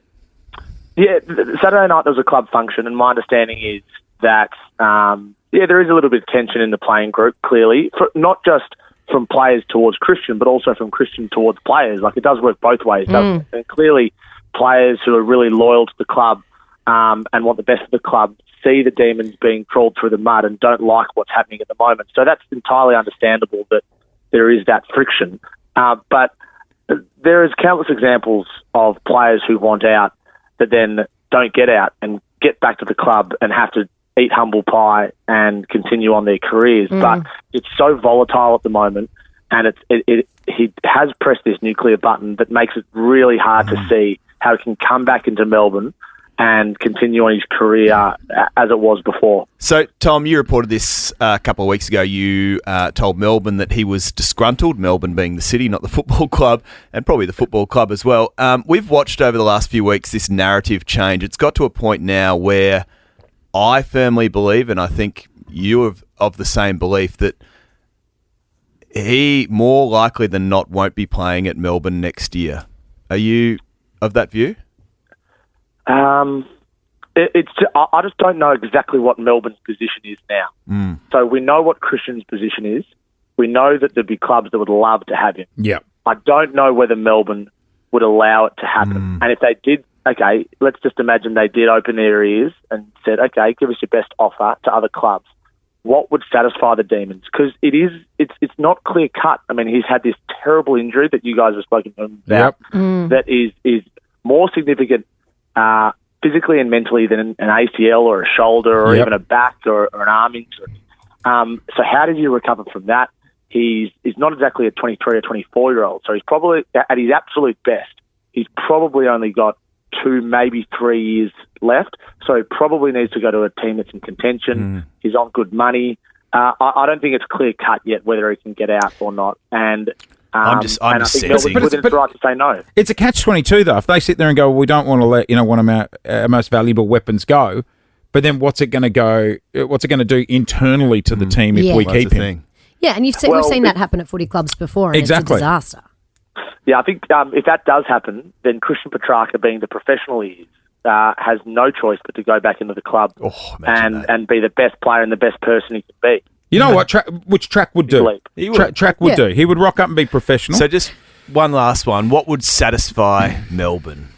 Yeah, Saturday night there was a club function, and my understanding is that, there is a little bit of tension in the playing group, clearly, not just from players towards Christian, but also from Christian towards players. Like, it does work both ways, doesn't it? And clearly, players who are really loyal to the club and want the best of the club see the Demons being crawled through the mud and don't like what's happening at the moment. So that's entirely understandable that there is that friction. But there is countless examples of players who want out that then don't get out and get back to the club and have to eat humble pie and continue on their careers. But it's so volatile at the moment, and he has pressed this nuclear button that makes it really hard to see how he can come back into Melbourne and continue on his career as it was before. So, Tom, you reported this a couple of weeks ago. You told Melbourne that he was disgruntled, Melbourne being the city, not the football club, and probably the football club as well. We've watched over the last few weeks this narrative change. It's got to a point now where I firmly believe, and I think you are of the same belief, that he more likely than not won't be playing at Melbourne next year. Are you of that view? I just don't know exactly what Melbourne's position is now. So we know what Christian's position is. We know that there'd be clubs that would love to have him. Yeah. I don't know whether Melbourne would allow it to happen. And if they did, okay, let's just imagine they did open their ears and said, okay, give us your best offer to other clubs. What would satisfy the Demons? Because it's not clear cut. I mean, he's had this terrible injury that you guys have spoken to him about that is more significant physically and mentally than an ACL or a shoulder or even a back or an arm injury. So how did you recover from that? He's not exactly a 23 or 24-year-old, so he's probably, at his absolute best, he's probably only got 2, maybe 3 years left, so he probably needs to go to a team that's in contention. He's on good money. I don't think it's clear-cut yet whether he can get out or not, and I'm just sensing. But it's right to say no. It's a catch-22 though. If they sit there and go, well, we don't want to let one of our most valuable weapons go, but then what's it going to do internally to the team if we keep him? Yeah, and we've seen that happen at footy clubs before, and it's a disaster. Yeah, I think if that does happen, then Christian Petracca, being the professional he is, has no choice but to go back into the club and be the best player and the best person he can be. You know what? Which Track would do? Track would do. He would rock up and be professional. So just one last one. What would satisfy Melbourne?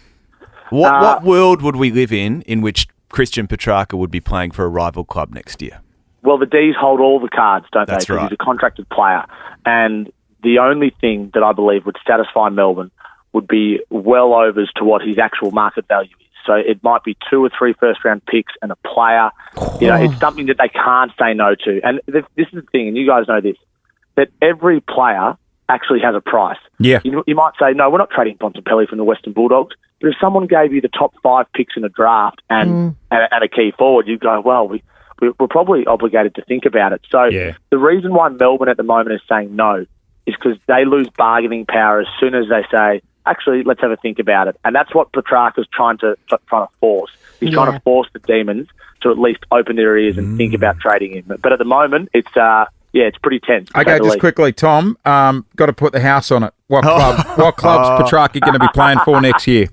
What world would we live in which Christian Petracca would be playing for a rival club next year? Well, the D's hold all the cards, don't they? That's right. He's a contracted player. And the only thing that I believe would satisfy Melbourne would be well overs to what his actual market value is. So it might be 2 or 3 first-round picks and a player. It's something that they can't say no to. And this is the thing, and you guys know this, that every player actually has a price. Yeah. You might say, no, we're not trading Bontempelli from the Western Bulldogs. But if someone gave you the top 5 picks in a draft and a key forward, you'd go, well, we're probably obligated to think about it. So the reason why Melbourne at the moment is saying no is because they lose bargaining power as soon as they say, actually, let's have a think about it. And that's what Petracca's trying to force. He's trying to force the Demons to at least open their ears and think about trading him. But at the moment, it's pretty tense. Okay, just quickly, Tom, got to put the house on it. What club's Petracca going to be playing for next year?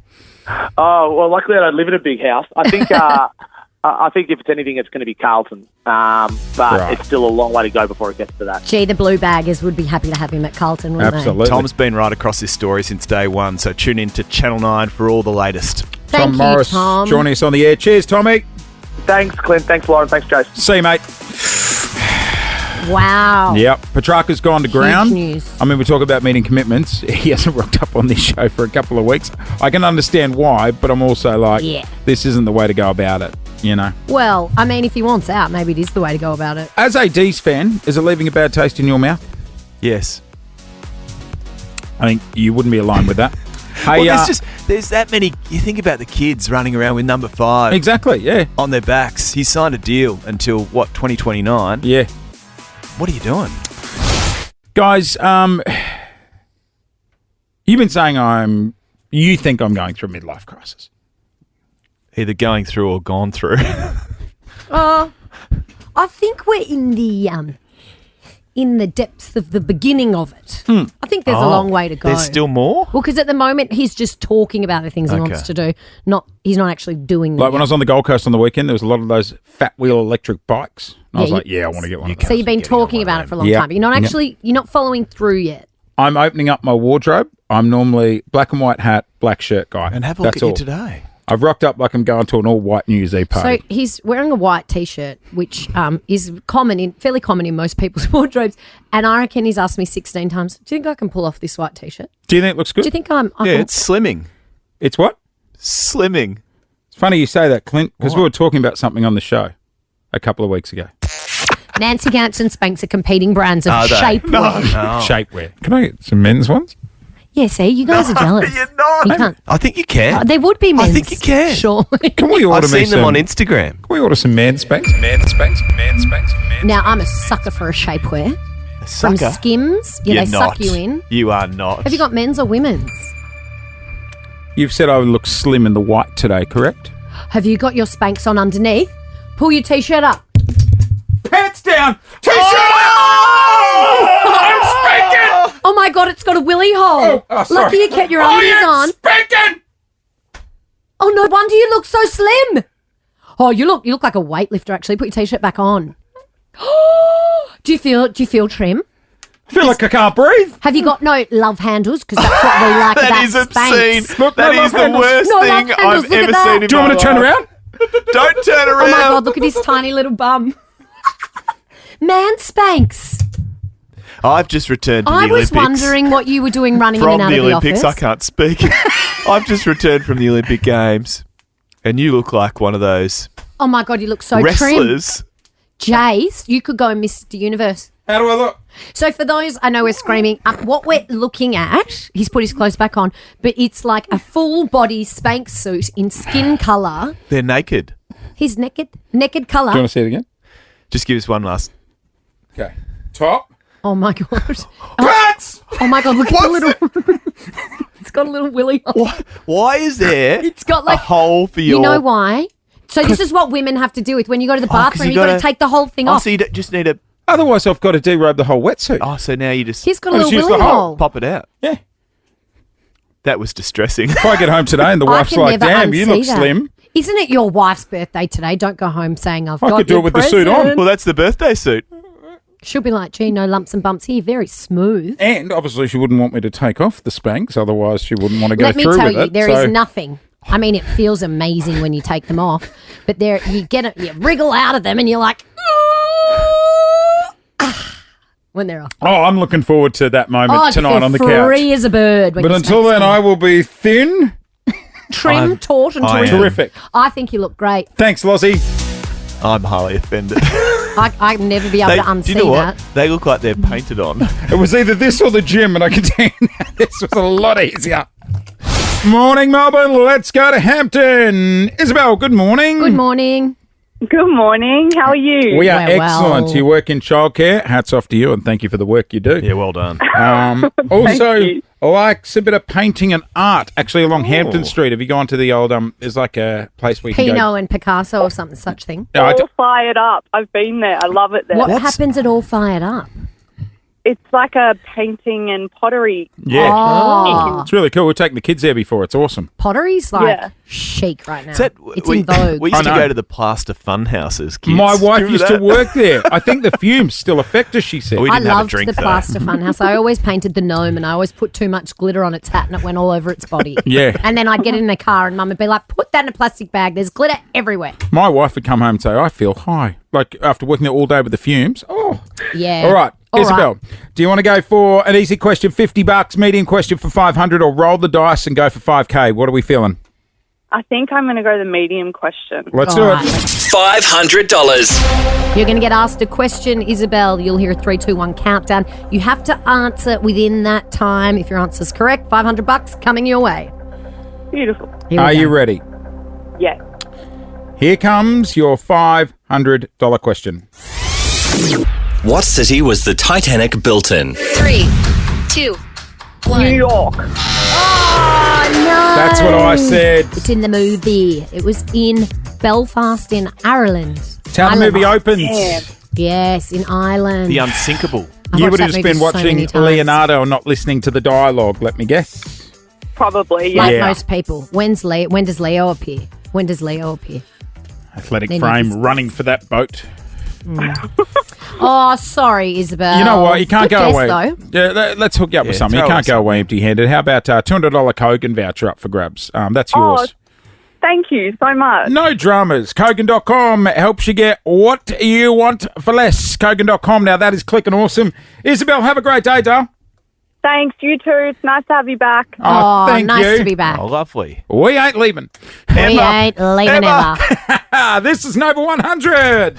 Oh, well, luckily I don't live in a big house. I think I think if it's anything, it's going to be Carlton. But it's still a long way to go before it gets to that. Gee, the Blue Baggers would be happy to have him at Carlton, wouldn't Absolutely. Tom's been right across this story since day one, so tune in to Channel 9 for all the latest. Thank Tom you, Morris Tom. joining us on the air. Cheers, Tommy. Thanks, Clint. Thanks, Lauren. Thanks, Jason. See you, mate. Wow. Yep. Petracca's gone to ground. news. I mean, we talk about meeting commitments. He hasn't rocked up on this show for a couple of weeks. I can understand why, but I'm also like, this isn't the way to go about it, you know? Well, I mean, if he wants out, maybe it is the way to go about it. As a D's fan, is it leaving a bad taste in your mouth? Yes. I think you wouldn't be aligned with that. Hey, Well, there's that many. You think about the kids running around with number 5. Exactly, yeah. On their backs. He signed a deal until, 2029? Yeah. What are you doing? Guys, you've been saying you think I'm going through a midlife crisis. Either going through or gone through. I think we're in the depths of the beginning of it. I think there's a long way to go. There's still more? Well, because at the moment he's just talking about the things he wants to do. He's not actually doing them. Like when I was on the Gold Coast on the weekend, there was a lot of those fat wheel electric bikes. And I was Yeah, like, I want to get one of those. So you've been talking about it for a long time, but you're not following through yet. I'm opening up my wardrobe. I'm normally black and white hat, black shirt guy. And have a look at you today. I've rocked up like I'm going to an all-white New Year's Eve party. So he's wearing a white T-shirt, which is fairly common in most people's wardrobes. And I reckon he's asked me 16 times, do you think I can pull off this white T-shirt? Do you think it looks good? Do you think I'm... It's slimming. It's what? Slimming. It's funny you say that, Clint, because we were talking about something on the show a couple of weeks ago. Nancy Gantz and Spanx are competing brands of Are they? shapewear. No. Shapewear. Can I get some men's ones? Yeah, see, you guys are jealous. You're not. You can't. I think you can. There would be men's. I think you can. Sure. Can we order I've seen them on Instagram. Can we order some men's Spanx? Men's Spanx. Now, I'm a sucker for a shapewear. From Sucker? Skims. Yeah, You're they not. suck you in. You are not. Have you got men's or women's? You've said I would look slim in the white today, correct? Have you got your Spanx on underneath? Pull your T-shirt up. Pants down! T-shirt I'm spanking! Oh my God, it's got a willy hole. sorry. Lucky you kept your undies on. Spanking! Oh, no wonder you look so slim. Oh, you look like a weightlifter, actually. Put your T-shirt back on. Do you feel trim? I feel like I can't breathe. Have you got no love handles? Because that's what we like That about is Spanx. obscene. That is the worst No, thing love handles, I've look at ever that. seen in Do you my want me to turn life. around? Don't turn around. Oh my God, look at his tiny little bum. Man Spanx. I've just returned to the I Olympics. was wondering what you were doing running in From and out the of the Olympics, office. I can't speak. I've just returned from the Olympic Games, and you look like one of those Oh my God, you look so trim. wrestlers. Jace, you could go Mr. Universe. How do I look? So for those, I know we're screaming, what we're looking at, he's put his clothes back on, but it's like a full body Spanx suit in skin colour. They're naked. He's naked colour. Do you want to see it again? Just give us one last. Okay. Top. Oh my God. Pants! Oh my God, look at the little... It's got a little willy hole. Why is there It's got like... a hole for your... You know why? So this is what women have to do with when you go to the 'cause bathroom, you got to take the whole thing off. So you just need a... Otherwise, I've got to derobe the whole wetsuit. Oh, so now you just... He's got a I'll just little use the willy hole. hole. Pop it out. Yeah. That was distressing. If I get home today and the I wife's can like, never damn, you unsee look that. slim. Isn't it your wife's birthday today? Don't go home saying I've I got could do your it with the suit on. present. Well, that's the birthday suit. She'll be like, gee, no lumps and bumps here. Very smooth. And obviously she wouldn't want me to take off the Spanx, otherwise she wouldn't want to go Let me through tell with you, it. there is nothing. I mean, it feels amazing when you take them off, but there you wriggle out of them and you're like, when they're off. Oh, I'm looking forward to that moment Oh, tonight on the couch. free as a bird. When But your until Spanx then, come. I will be thin. Trim, taut, and I am. Terrific. I think you look great. Thanks, Lozzie. I'm highly offended. I'd never be able to unsee do you know what? that. They look like they're painted on. It was either this or the gym, and I can tell you now, this was a lot easier. Morning, Melbourne. Let's go to Hampton. Isabel, good morning. Good morning. Good morning. How are you? We are We're excellent. well. You work in childcare. Hats off to you, and thank you for the work you do. Yeah, well done. Also, you. likes a bit of painting and art. Actually, along Hampton Street. Have you gone to the old? There's like a place where you can go. Pinot and Picasso or something such thing. No, All fired up. I've been there. I love it there. What happens at All Fired Up? It's like a painting and pottery. Yeah. Oh. It's really cool. We're taking the kids there before. It's awesome. Pottery's like Yeah. chic right now. Is that, It's we, in vogue. we used to I know. go to the plaster fun houses, kids. My wife Do you used to remember that? work there. I think the fumes still affect her, she said. We I didn't have a loved drink, the though. plaster funhouse. I always painted the gnome and I always put too much glitter on its hat and it went all over its body. Yeah. And then I'd get in the car and Mum would be like, put that in a plastic bag. There's glitter everywhere. My wife would come home and say, I feel high. Like after working there all day with the fumes. Oh. Yeah. All right. All Isabel, right. do you want to go for an easy question, $50, medium question for 500, or roll the dice and go for 5K? What are we feeling? I think I'm going to go the medium question. Let's All do right. it. $500. You're going to get asked a question, Isabel. You'll hear a 3, 2, 1 countdown. You have to answer within that time. If your answer's correct, $500 coming your way. Beautiful. Here we Are go. you ready? Yeah. Here comes your $500 question. What city was the Titanic built in? 3, 2, 1. New York. Oh, no. That's what I said. It's in the movie. It was in Belfast in Ireland. That's how the Ireland. movie opens. Yeah. Yes, in Ireland. The Unsinkable. I've You watched would have that just been movie so many watching times. Leonardo and not listening to the dialogue, let me guess. Probably, yeah. Like Yeah. most people. When does Leo appear? When does Leo appear? Athletic They need frame this. running for that boat. Oh, sorry, Isabel. You know what? You can't Good go guess, away. though. Yeah, let's hook you up with Yeah, something. You throw can't us go away empty-handed. How about $200 Kogan voucher up for grabs? That's Oh, yours. thank you so much. No dramas. Kogan.com helps you get what you want for less. Kogan.com. Now, that is clicking awesome. Isabel, have a great day, Dale. Thanks, you too. It's nice to have you back. Oh, thank nice you. to be back. Oh, lovely. We ain't leaving. We ain't leaving Emma. ever. This is Nova 100.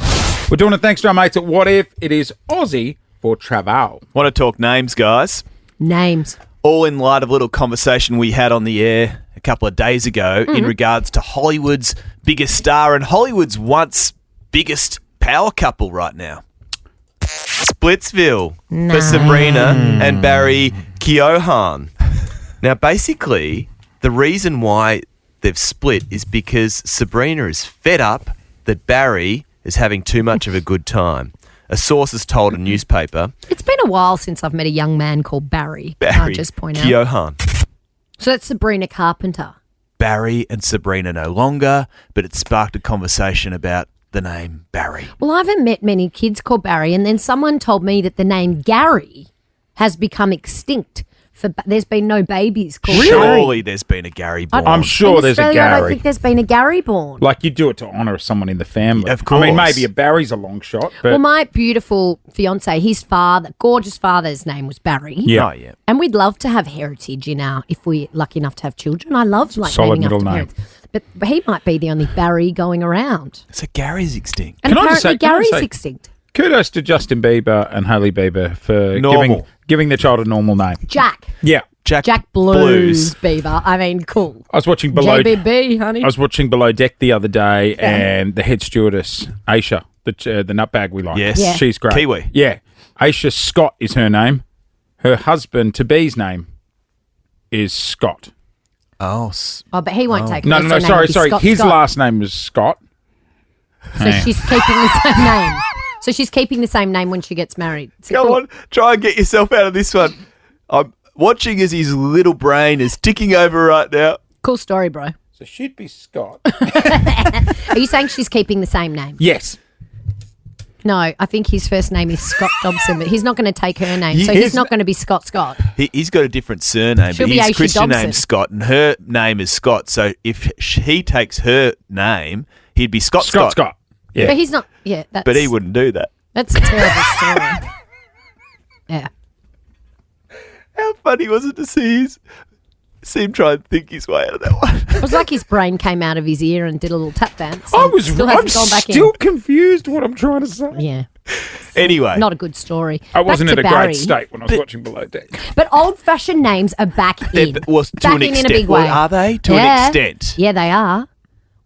We're doing it thanks to our mates at What If. It is Aussie for travel. Want to talk names, guys? Names. All in light of a little conversation we had on the air a couple of days ago in regards to Hollywood's biggest star and Hollywood's once biggest power couple right now. Splitsville for Sabrina and Barry Keoghan. Now, basically, the reason why they've split is because Sabrina is fed up that Barry is having too much of a good time. A source has told a newspaper, It's been a while since I've met a young man called Barry. I'll Barry just point out. Keoghan. So that's Sabrina Carpenter. Barry and Sabrina no longer, but it sparked a conversation about the name Barry. Well, I haven't met many kids called Barry, and then someone told me that the name Gary has become extinct. There's been no babies called Gary. Surely there's been a Gary born. I'm sure In there's a Australia, I don't Gary. think there's been a Gary born. Like, you do it to honour someone in the family. Of I mean, course. maybe a Barry's a long shot, but Well, my beautiful fiance, his father, gorgeous father's name was Barry. yeah. Oh, yeah. And we'd love to have heritage in our, if we're lucky enough to have children. I love like Solid naming after middle name. parents. But he might be the only Barry going around. So Gary's extinct. And Can I just apparently say- can I Gary's say- extinct. Kudos to Justin Bieber and Hailey Bieber for Normal. giving the child a normal name. Jack Yeah. Jack Blues Bieber. I mean, cool. I was watching Below JBB, honey. I was watching Below Deck the other day, and the head stewardess, Aisha, the nutbag we like. Yes. Yeah. She's great. Kiwi. Yeah. Aisha Scott is her name. Her husband, to be's name, is Scott. Oh, Oh, but he won't take it. No, His surname sorry. would be Scott His Scott. last name was Scott. So she's keeping the same name. So she's keeping the same name when she gets married. It's a come cool- on. Try and get yourself out of this one. I'm watching as his little brain is ticking over right now. Cool story, bro. So she'd be Scott. Are you saying she's keeping the same name? Yes. No, I think his first name is Scott Dobson, but he's not going to take her name. So His he's not going to be Scott Scott. He's got a different surname, She'll but be his Aisha Christian Dobson. name's Scott, and her name is Scott. So if he takes her name, he'd be Scott. Scott. Yeah. But he's not. Yeah, that's. But he wouldn't do that. That's a terrible story. Yeah. How funny was it to see him try and think his way out of that one? It was like his brain came out of his ear and did a little tap dance. I'm and still hasn't gone back still confused what I'm trying to say. in. Yeah. Anyway, Not a good story. I wasn't Back in to a Barry. great state when I was watching Below Deck. But old-fashioned names are back in. to back an in extent. a big way. Well, are they? To Yeah. an extent. Yeah, they are.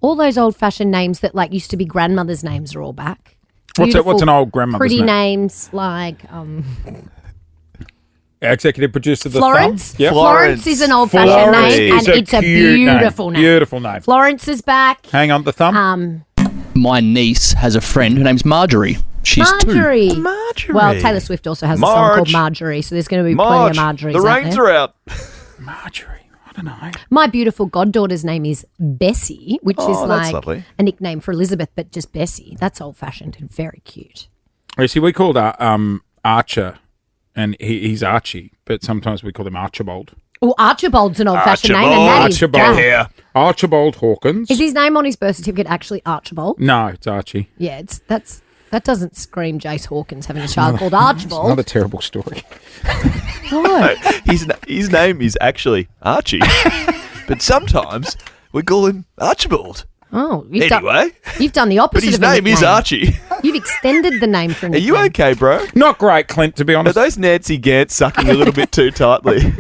All those old-fashioned names that like used to be grandmothers' names are all back. What's Beautiful, an old grandmother's pretty name? names like Executive producer of the Florence. Thumb. Yep. Florence is an old-fashioned Florence name, and is it's a cute beautiful name. Beautiful name. Florence is back. Hang on, the thumb. My niece has a friend. Her name's Marjorie. She's Marjorie. Marjorie. Well, Taylor Swift also has a song called Marjorie, so there's going to be plenty of Marjories the out rains there. are out. Marjorie. I don't know. My beautiful goddaughter's name is Bessie, which is Oh, that's like lovely. a nickname for Elizabeth, but just Bessie. That's old-fashioned and very cute. You see, we called Archer, and he's Archie, but sometimes we call him Archibald. Oh, Archibald's an old-fashioned name, and that is Archibald. daft. Archibald Hawkins. Is his name on his birth certificate actually Archibald? No, it's Archie. Yeah, that doesn't scream Jace Hawkins having a child called Archibald. Another terrible story. What? His name is actually Archie, but sometimes we call him Archibald. Oh, Anyway, you've done the but opposite his of a name is nickname. Archie. You've extended the name for a Are you nickname. okay, bro? Not great, Clint, to be Are honest. those Nancy Gants sucking a little bit too tightly?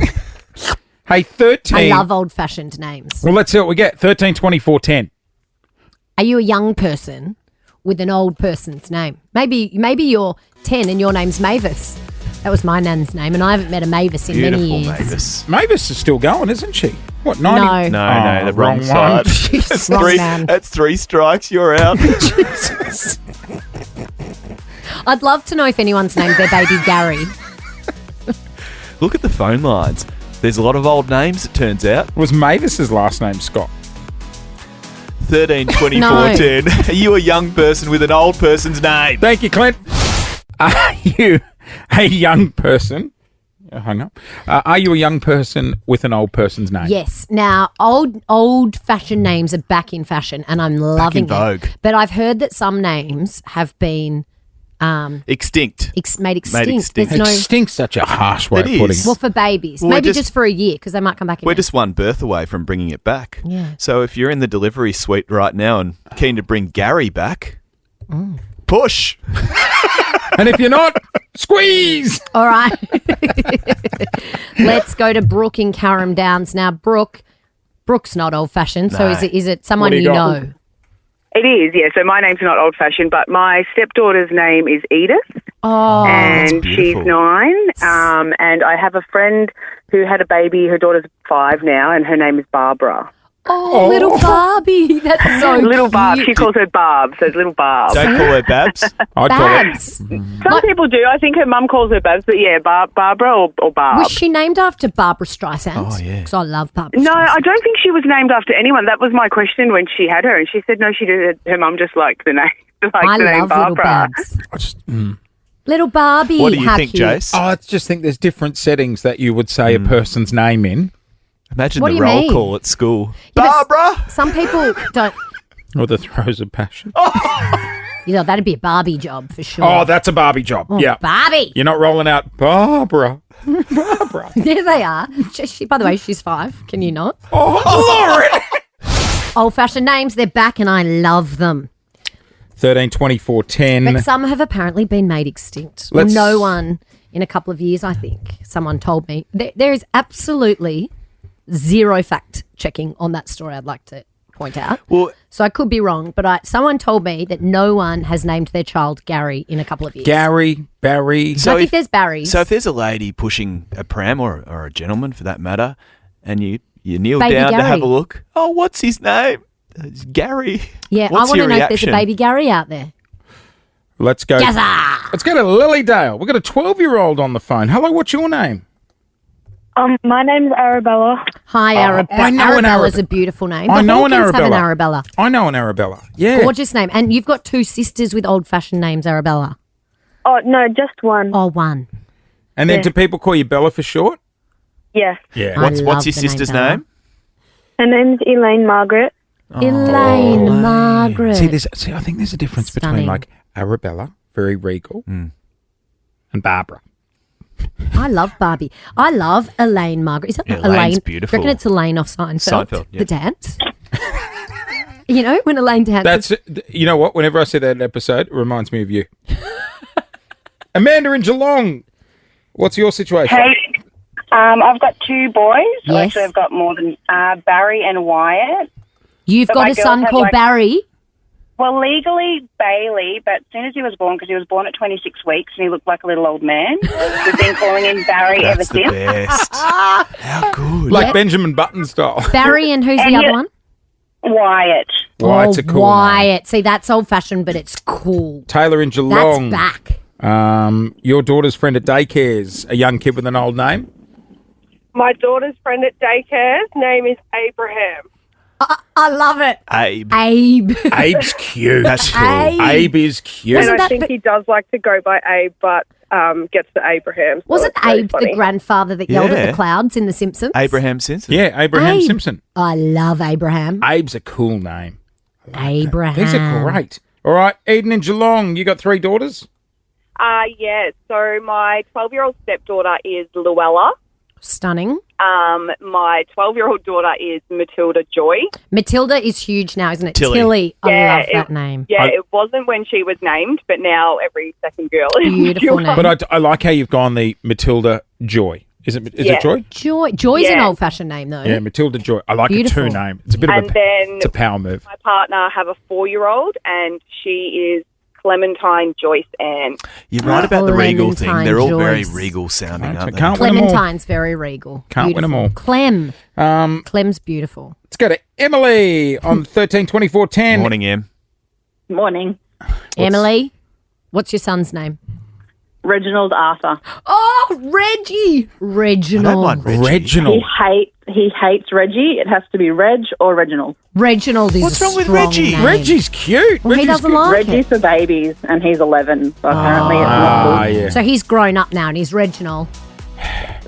Hey, 13. I love old-fashioned names. Well, let's see what we get. 13, 24, 10. Are you a young person with an old person's name? Maybe you're 10 and your name's Mavis. That was my nan's name, and I haven't met a Mavis in many Beautiful years. Mavis. Mavis is still going, isn't she? What, 90? No. No, the wrong one. side. Wrong man. That's 3 strikes. You're out. I'd love to know if anyone's named their baby Gary. Look at the phone lines. There's a lot of old names, it turns out. Was Mavis's last name Scott? 13, 24, No. 10. Are you a young person with an old person's name? Thank you, Clint. Are you a young person? I hung up. Are you a young person with an old person's name? Yes. Now, old-fashioned names are back in fashion, and I'm loving vogue. it. But I've heard that some names have been Extinct. made extinct. extinct. There's no, Extinct's such a harsh way It of putting is. it. well, for babies. Well, Maybe just- just for a year, because they might come back in. We're just one birth away from bringing it back. Yeah. So if you're in the delivery suite right now and keen to bring Gary back, push. And if you're not, squeeze! All right. Let's go to Brooke in Carrum Downs. Now, Brooke's not old-fashioned, so No. is it someone What do you you got? know? It is, yeah. So my name's not old-fashioned, but my stepdaughter's name is Edith, Oh, and beautiful. she's 9. And I have a friend who had a baby. Her daughter's 5 now, and her name is Barbara. oh, little Barbie. That's so Little Barb. cute. She calls her Barb, so it's little Barb. Don't call her Babs. I'd call it. Babs. Some people do. I think her mum calls her Babs, but yeah, Barbara or Barb. Was she named after Barbara Streisand? Oh, yeah. Because I love Barbara No, Streisand. I don't think she was named after anyone. That was my question when she had her, and she said no, she did. Her mum just liked the name, I the name love little Barbara. Babs. Little Barbie. What do you how think, cute. Jace? I just think there's different settings that you would say a person's name in. Imagine What the do you roll mean? call at school. Yeah, but Barbara! Some people don't. Or the throes of passion. You know, that'd be a Barbie job for sure. Oh, that's a Barbie job. Oh, Yeah. Barbie. You're not rolling out Barbara. Barbara. There they are. By the way, she's 5. Can you not? Oh, Lauren! Old-fashioned names, they're back and I love them. 13, 24, 10. But some have apparently been made extinct. Well, Let's- no one in a couple of years, I think. Someone told me. There is absolutely zero fact checking on that story, I'd like to point out. Well, So I could be wrong, but someone told me that no one has named their child Gary in a couple of years. Gary, Barry. I think there's Barrys. So if there's a lady pushing a pram or a gentleman for that matter, and you kneel Baby down to Gary. have a look, oh, what's his name? It's Gary. yeah, What's I want to your know if there's a reaction? baby Gary out there. Let's go. Gazza! Let's go to Lilydale. We've got a 12-year-old on the phone. Hello, what's your name? My name's Arabella. Hi, Arabella. I know an Arabella's Arab- a beautiful name. I The know an Hawkins have an Arabella. Arabella. I know an Arabella. Yeah. Gorgeous name. And you've got 2 sisters with old-fashioned names, Arabella. Oh, no, just one. Oh, one. And then Yeah. do people call you Bella for short? Yes. Yeah. I What's love your the name sister's Bella. name? Her name's Elaine Margaret. Elaine Margaret. See, I think there's a difference Stunning. between like Arabella, very regal, and Barbara. I love Barbie. I love Elaine Margaret. Is that not Elaine's Elaine? beautiful. Do you reckon it's Elaine off Seinfeld? Seinfeld, yeah. The dance? You know, when Elaine dances. That's you know what? Whenever I see that episode, it reminds me of you. Amanda in Geelong. What's your situation? Hey, I've got 2 boys. Yes. Actually, I've got more than Barry and Wyatt. You've But got my a girls son have, called like- Barry. Well, legally Bailey, but as soon as he was born, because he was born at 26 weeks and he looked like a little old man, we've been calling him Barry ever That's the since. best. How good. Like Yep. Benjamin Button style. Barry and who's And the other you- one? Wyatt. Wyatt's a cool name. Wyatt. See, that's old-fashioned, but it's cool. Taylor in That's Geelong. back. Your daughter's friend at daycare's a young kid with an old name. My daughter's friend at daycare's name is Abraham. I love it. Abe. Abe. Abe's cute. That's cool. Abe is cute. And I think he does like to go by Abe, but gets to Abraham. So Wasn't it's very Abe funny. the grandfather that yelled at Yeah. the clouds in The Simpsons? Abraham Simpson. Yeah, Abraham Abe. Simpson. I love Abraham. Abe's a cool name. Abraham. These are great. All right, Eden in Geelong, you got 3 daughters? Yeah, so my 12-year-old stepdaughter is Luella. Stunning. My 12-year-old daughter is Matilda Joy. Matilda is huge now, isn't it? Tilly. I Yeah, love that name. Yeah, it wasn't when she was named, but now every second girl is Beautiful Matilda. name. But I like how you've gone the Matilda Joy. Is it Yeah. Joy? Joy's an Yeah. old-fashioned name, though. Yeah, Matilda Joy. I like Beautiful. a 2 name. It's a bit And of then it's a power move. my partner have a 4-year-old, and she is Clementine Joyce Ann. You're right about the regal thing. Clementine They're all very Joyce. regal sounding, Right, aren't so they? can't win 'em all. Clementine's very regal. Can't win 'em Beautiful. all. Clem. Um, Clem's beautiful. let's go to Emily on 13-24-10. Morning, Em. Morning. Emily, what's your son's name? Reginald Arthur. Oh, Reggie. Reginald. mind Reggie. Reginald. He hates Reggie. It has to be Reg or Reginald. Reginald is What's a wrong with strong Reggie? name. Reggie's cute. Well, he Reggie's doesn't cute. like Reggie's it. for babies, and he's 11, so apparently it's not Ah, good. yeah. So he's grown up now and he's Reginald.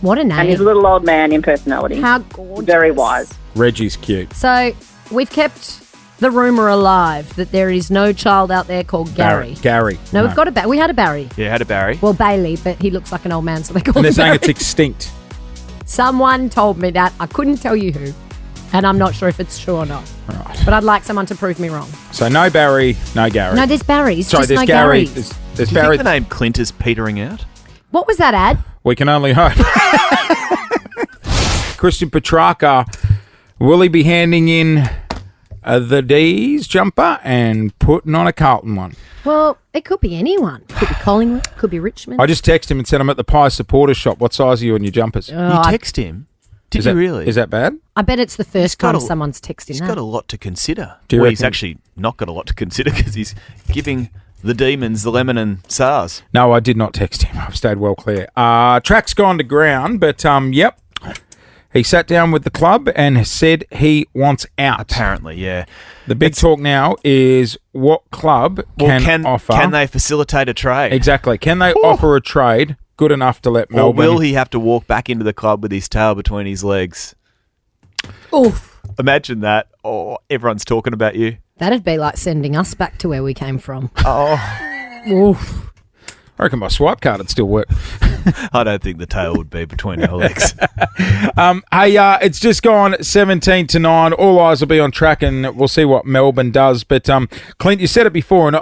What a And he's a name. little old man in personality. How gorgeous. Very wise. Reggie's cute. So we've kept the rumour alive that there is no child out there called Gary. Gary. No, we've got a we had a Barry. Yeah, had a Barry. Well, Bailey, but he looks like an old man, so they call And they're him saying Barry. it's extinct. Someone told me that. I couldn't tell you who. And I'm not sure if it's true or not. Right. But I'd like someone to prove me wrong. So no Barry, no Gary. No, there's Barrys. Sorry, just there's no Gary. Garys. There's Do you Barry. think the name Clint is petering out? What was that ad? We can only hope. Christian Petracca, will he be handing in the D's jumper and putting on a Carlton one? Well, it could be anyone. Could be Collingwood. Could be Richmond. I just texted him and said, I'm at the Pie supporter shop. What size are you in your jumpers? You text him? Did Is you that- really? Is that bad? I bet it's the first got time a- someone's texting He's that. got a lot to consider. Do you Well, he's reckon- actually not got a lot to consider because he's giving the demons the lemon and SARS. No, I did not text him. I've stayed well clear. Track's gone to ground, but yep. He sat down with the club and has said he wants out. Apparently, yeah. The big talk now is what club can offer. Can they facilitate a trade? Exactly. Can they offer a trade good enough to let Or Melbourne... will he have to walk back into the club with his tail between his legs? Oof. Imagine that. Oh, everyone's talking about you. That'd be like sending us back to where we came from. Oh, Oof. I reckon my swipe card would still work. I don't think the tail would be between our legs. Hey, it's just gone 17-9. All eyes will be on Track, and we'll see what Melbourne does. But Clint, you said it before, and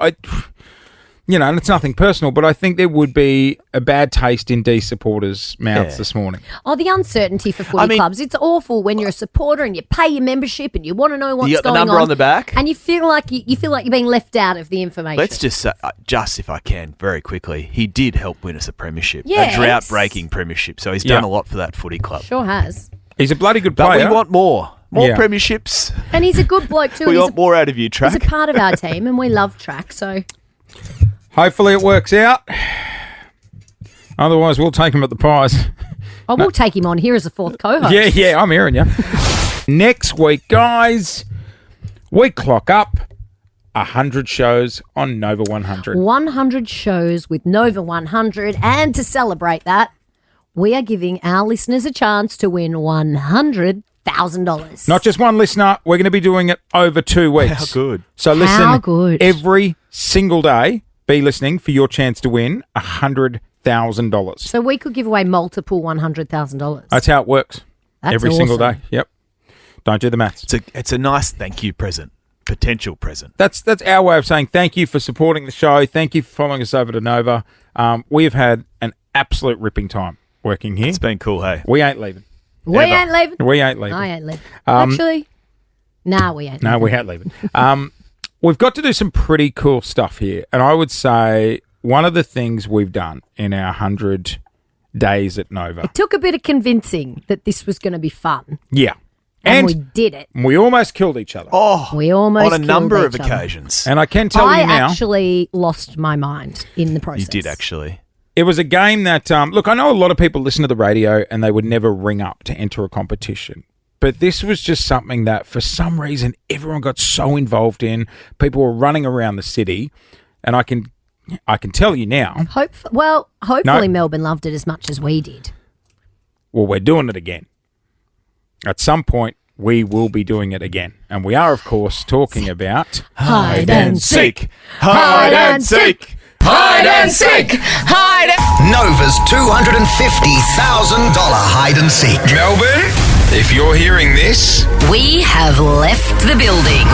and it's nothing personal, but I think there would be a bad taste in D supporters' mouths this morning. Oh, the uncertainty for footy clubs. It's awful when you're a supporter and you pay your membership and you want to know what's You got the going number on the back? And you feel like you're being left out of the information. Let's just say, just if I can, very quickly, he did help win us a premiership, Yes. a drought-breaking premiership. So he's done a lot for that footy club. Sure has. He's a bloody good But player. we want more Yeah. premierships. And he's a good bloke too. We and want more out of you, he's Track. a part of our team and we love Track, so Hopefully it works out. Otherwise, we'll take him at the Pies. we'll take him on here as a fourth co-host. Yeah, I'm hearing you. Next week, guys, we clock up 100 shows on Nova 100. 100 shows with Nova 100, and to celebrate that, we are giving our listeners a chance to win $100,000. Not just one listener, we're going to be doing it over 2 weeks. How good. So listen, How good. every single day, be listening for your chance to win $100,000. So we could give away multiple $100,000. That's how it works. That's every single awesome. day. Yep. Don't do the maths. It's a nice thank you present, potential present. That's our way of saying thank you for supporting the show. Thank you for following us over to Nova. We've had an absolute ripping time working here. It's been cool, hey? We ain't leaving. We ain't leaving. We ain't leaving. I ain't leaving. Actually, nah, we ain't No, leaving. we ain't leaving. We've got to do some pretty cool stuff here. And I would say one of the things we've done in our 100 days at Nova. It took a bit of convincing that this was going to be fun. Yeah. And we did it. We almost killed each other. We almost on a number killed of each other. occasions. And I can tell you now. I actually lost my mind in the process. You did actually. It was a game that, look, I know a lot of people listen to the radio and they would never ring up to enter a competition. But this was just something that, for some reason, everyone got so involved in. People were running around the city. And I can tell you now. Hopefully Melbourne loved it as much as we did. Well, we're doing it again. At some point, we will be doing it again. And we are, of course, talking about... Hide and seek. Hide and seek. Hide and seek. Hide and... Nova's $250,000 hide and seek. Melbourne, if you're hearing this, We have left the building.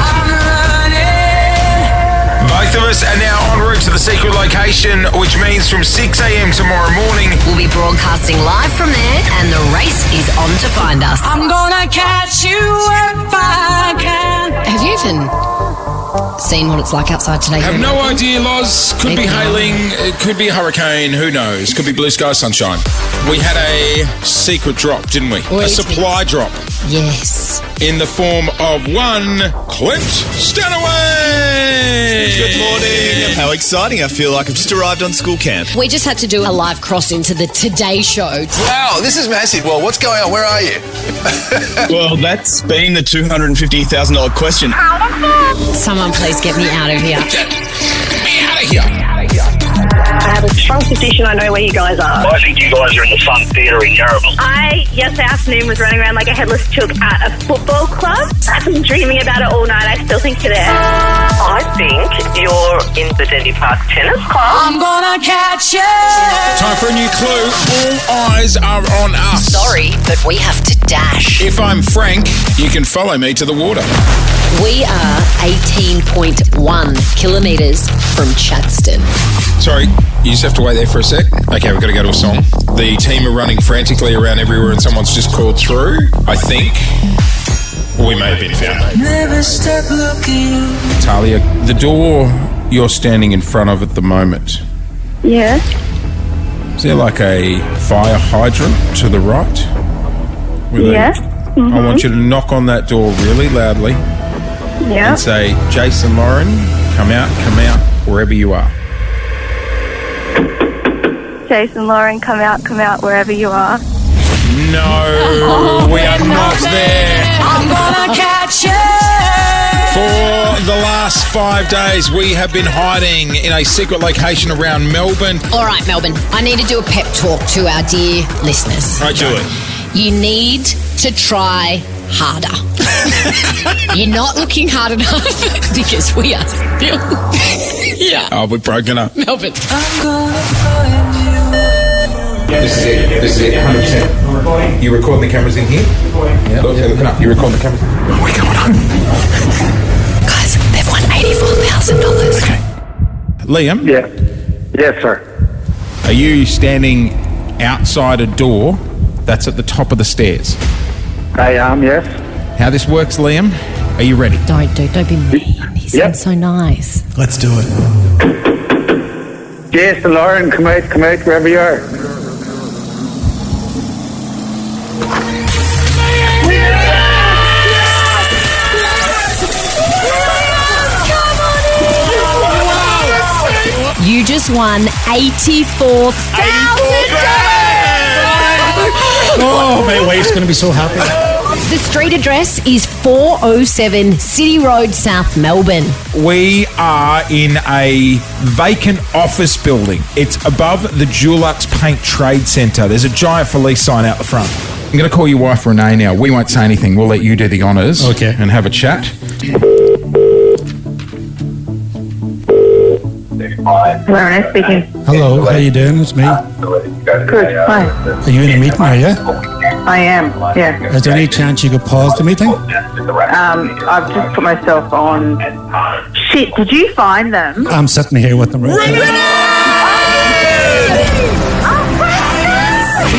both of us are now en route to the secret location, which means from 6 a.m. tomorrow morning, We'll be broadcasting live from there, and the race is on to find us. I'm gonna catch you if I can. Have you even seen what it's like outside today? Have no idea, Loz. Could be hailing, it could be a hurricane, who knows? Could be blue sky sunshine. We had a secret drop, didn't we? A supply drop. Yes. In the form of one Clint Stanaway. Good morning. How exciting. I feel like I've just arrived on school camp. We just had to do a live cross into the Today Show. wow, this is massive. Well, what's going on? Where are you? Well, that's been the $250,000 question. Someone please get me out of here. Get me out of here. I have a strong suspicion I know where you guys are. I think you guys are in the Fun Theatre in Yarraville. I, yesterday afternoon, was running around like a headless chook at a football club. I've been dreaming about it all night. I still think you're there. I think you're in the Dendy Park Tennis Club. I'm gonna catch you. Time for a new clue. All eyes are on us. Sorry, but we have to dash. If I'm Frank, you can follow me to the water. We are 18.1 kilometres from Chadston. Sorry, you just have to wait there for a sec. Okay, we've got to go to a song. The team are running frantically around everywhere and someone's just called through. I think we may have been found. Never stop looking. Talia, the door you're standing in front of at the moment, Yeah. is there like a fire hydrant to the right? Yeah. I want you to knock on that door really loudly Yeah. and say, Jason Lauren, come out, wherever you are. Jason Lauren, come out wherever you are. No, we are not there. I'm gonna catch you. For the last 5 days, we have been hiding in a secret location around Melbourne. All right, Melbourne, I need to do a pep talk to our dear listeners. Right, do it. You need to try harder. You're not looking hard enough because we are still here. Oh, we're broken up. Melbourne. I'm gonna find you. This is it, 100%. You recording the cameras in here? Yeah. Looking up. You recording the cameras? What are we going on? Guys, they've won $84,000. Okay. Liam? Yeah. Yes, sir. Are you standing outside a door that's at the top of the stairs? I am, yes. How this works, Liam? Are you ready? Don't be mean. He sounds so nice. Let's do it. Jason Lauren, come out wherever you are. You just won $84,000. Oh, my wife's going to be so happy. The street address is 407 City Road, South Melbourne. We are in a vacant office building. It's above the Dulux Paint Trade Centre. There's a giant for lease sign out the front. I'm going to call your wife Renee now. We won't say anything. We'll let you do the honours. Okay. And have a chat. Hello, Renee speaking. Hello, how you doing? It's me. Good, hi. Are you in a meeting, are you? I am, yeah. Is there any chance you could pause the meeting? I've just put myself on... Shit, did you find them? I'm sitting here with them right now.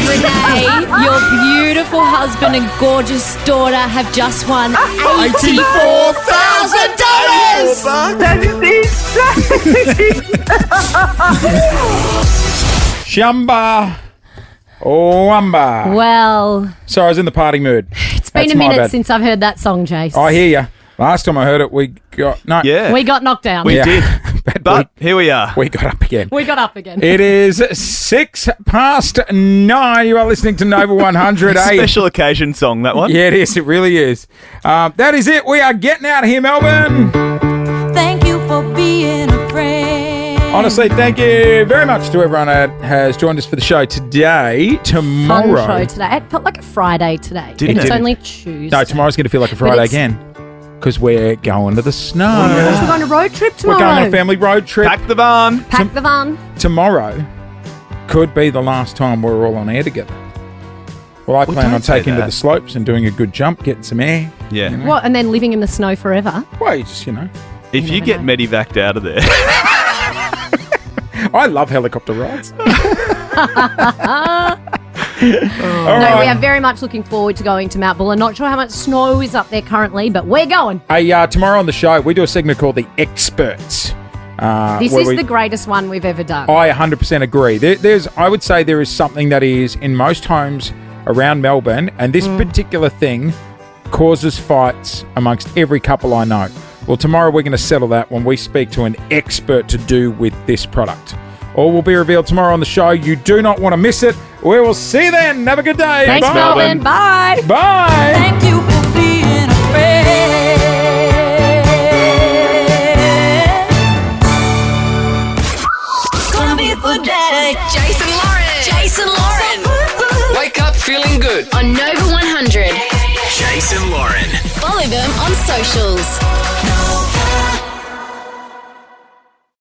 Renee, your beautiful husband and gorgeous daughter have just won $84,000. That is Shamba. Oh, Wamba. Well, Sorry, I was in the party mood. It's been That's a my minute bad. since I've heard that song, Jace. I hear you. Last time I heard it, we got We got knocked down. We did. But here we are. We got up again. We got up again. It is 9:06. You are listening to Nova 100. Special occasion song, that one. Yeah, it is. It really is. That is it. We are getting out of here, Melbourne. Thank you for being a friend. Honestly, thank you very much to everyone that has joined us for the show today. Tomorrow. Fun show today. It felt like a Friday today. Didn't it's it? only Tuesday. No, tomorrow's going to feel like a But Friday it's- again because we're going to the snow. We're going on a road trip tomorrow. We're going on a family road trip. Pack the van. Pack the van. Tomorrow could be the last time we're all on air together. Well, I plan don't on say taking to that. the slopes and doing a good jump, getting some air. Yeah. You know? What? And then living in the snow forever? Well, you just, If you get medevaced out of there. I love helicopter rides. No, we are very much looking forward to going to Mount Buller. Not sure how much snow is up there currently, but we're going. Hey, tomorrow on the show, we do a segment called The Experts. This where is we- the greatest one we've ever done. I 100% agree. I would say there is something that is in most homes around Melbourne, and this particular thing causes fights amongst every couple I know. Well, tomorrow we're going to settle that when we speak to an expert to do with this product. All will be revealed tomorrow on the show. You do not want to miss it. We will see you then. Have a good day. Thanks, Bye. Melbourne. Bye. Bye. Thank you for being a friend. It's gonna be a good day. Jason Lauren. Jason Lauren. Wake up feeling good. On Nova 100. Jason Lauren. Follow them on socials.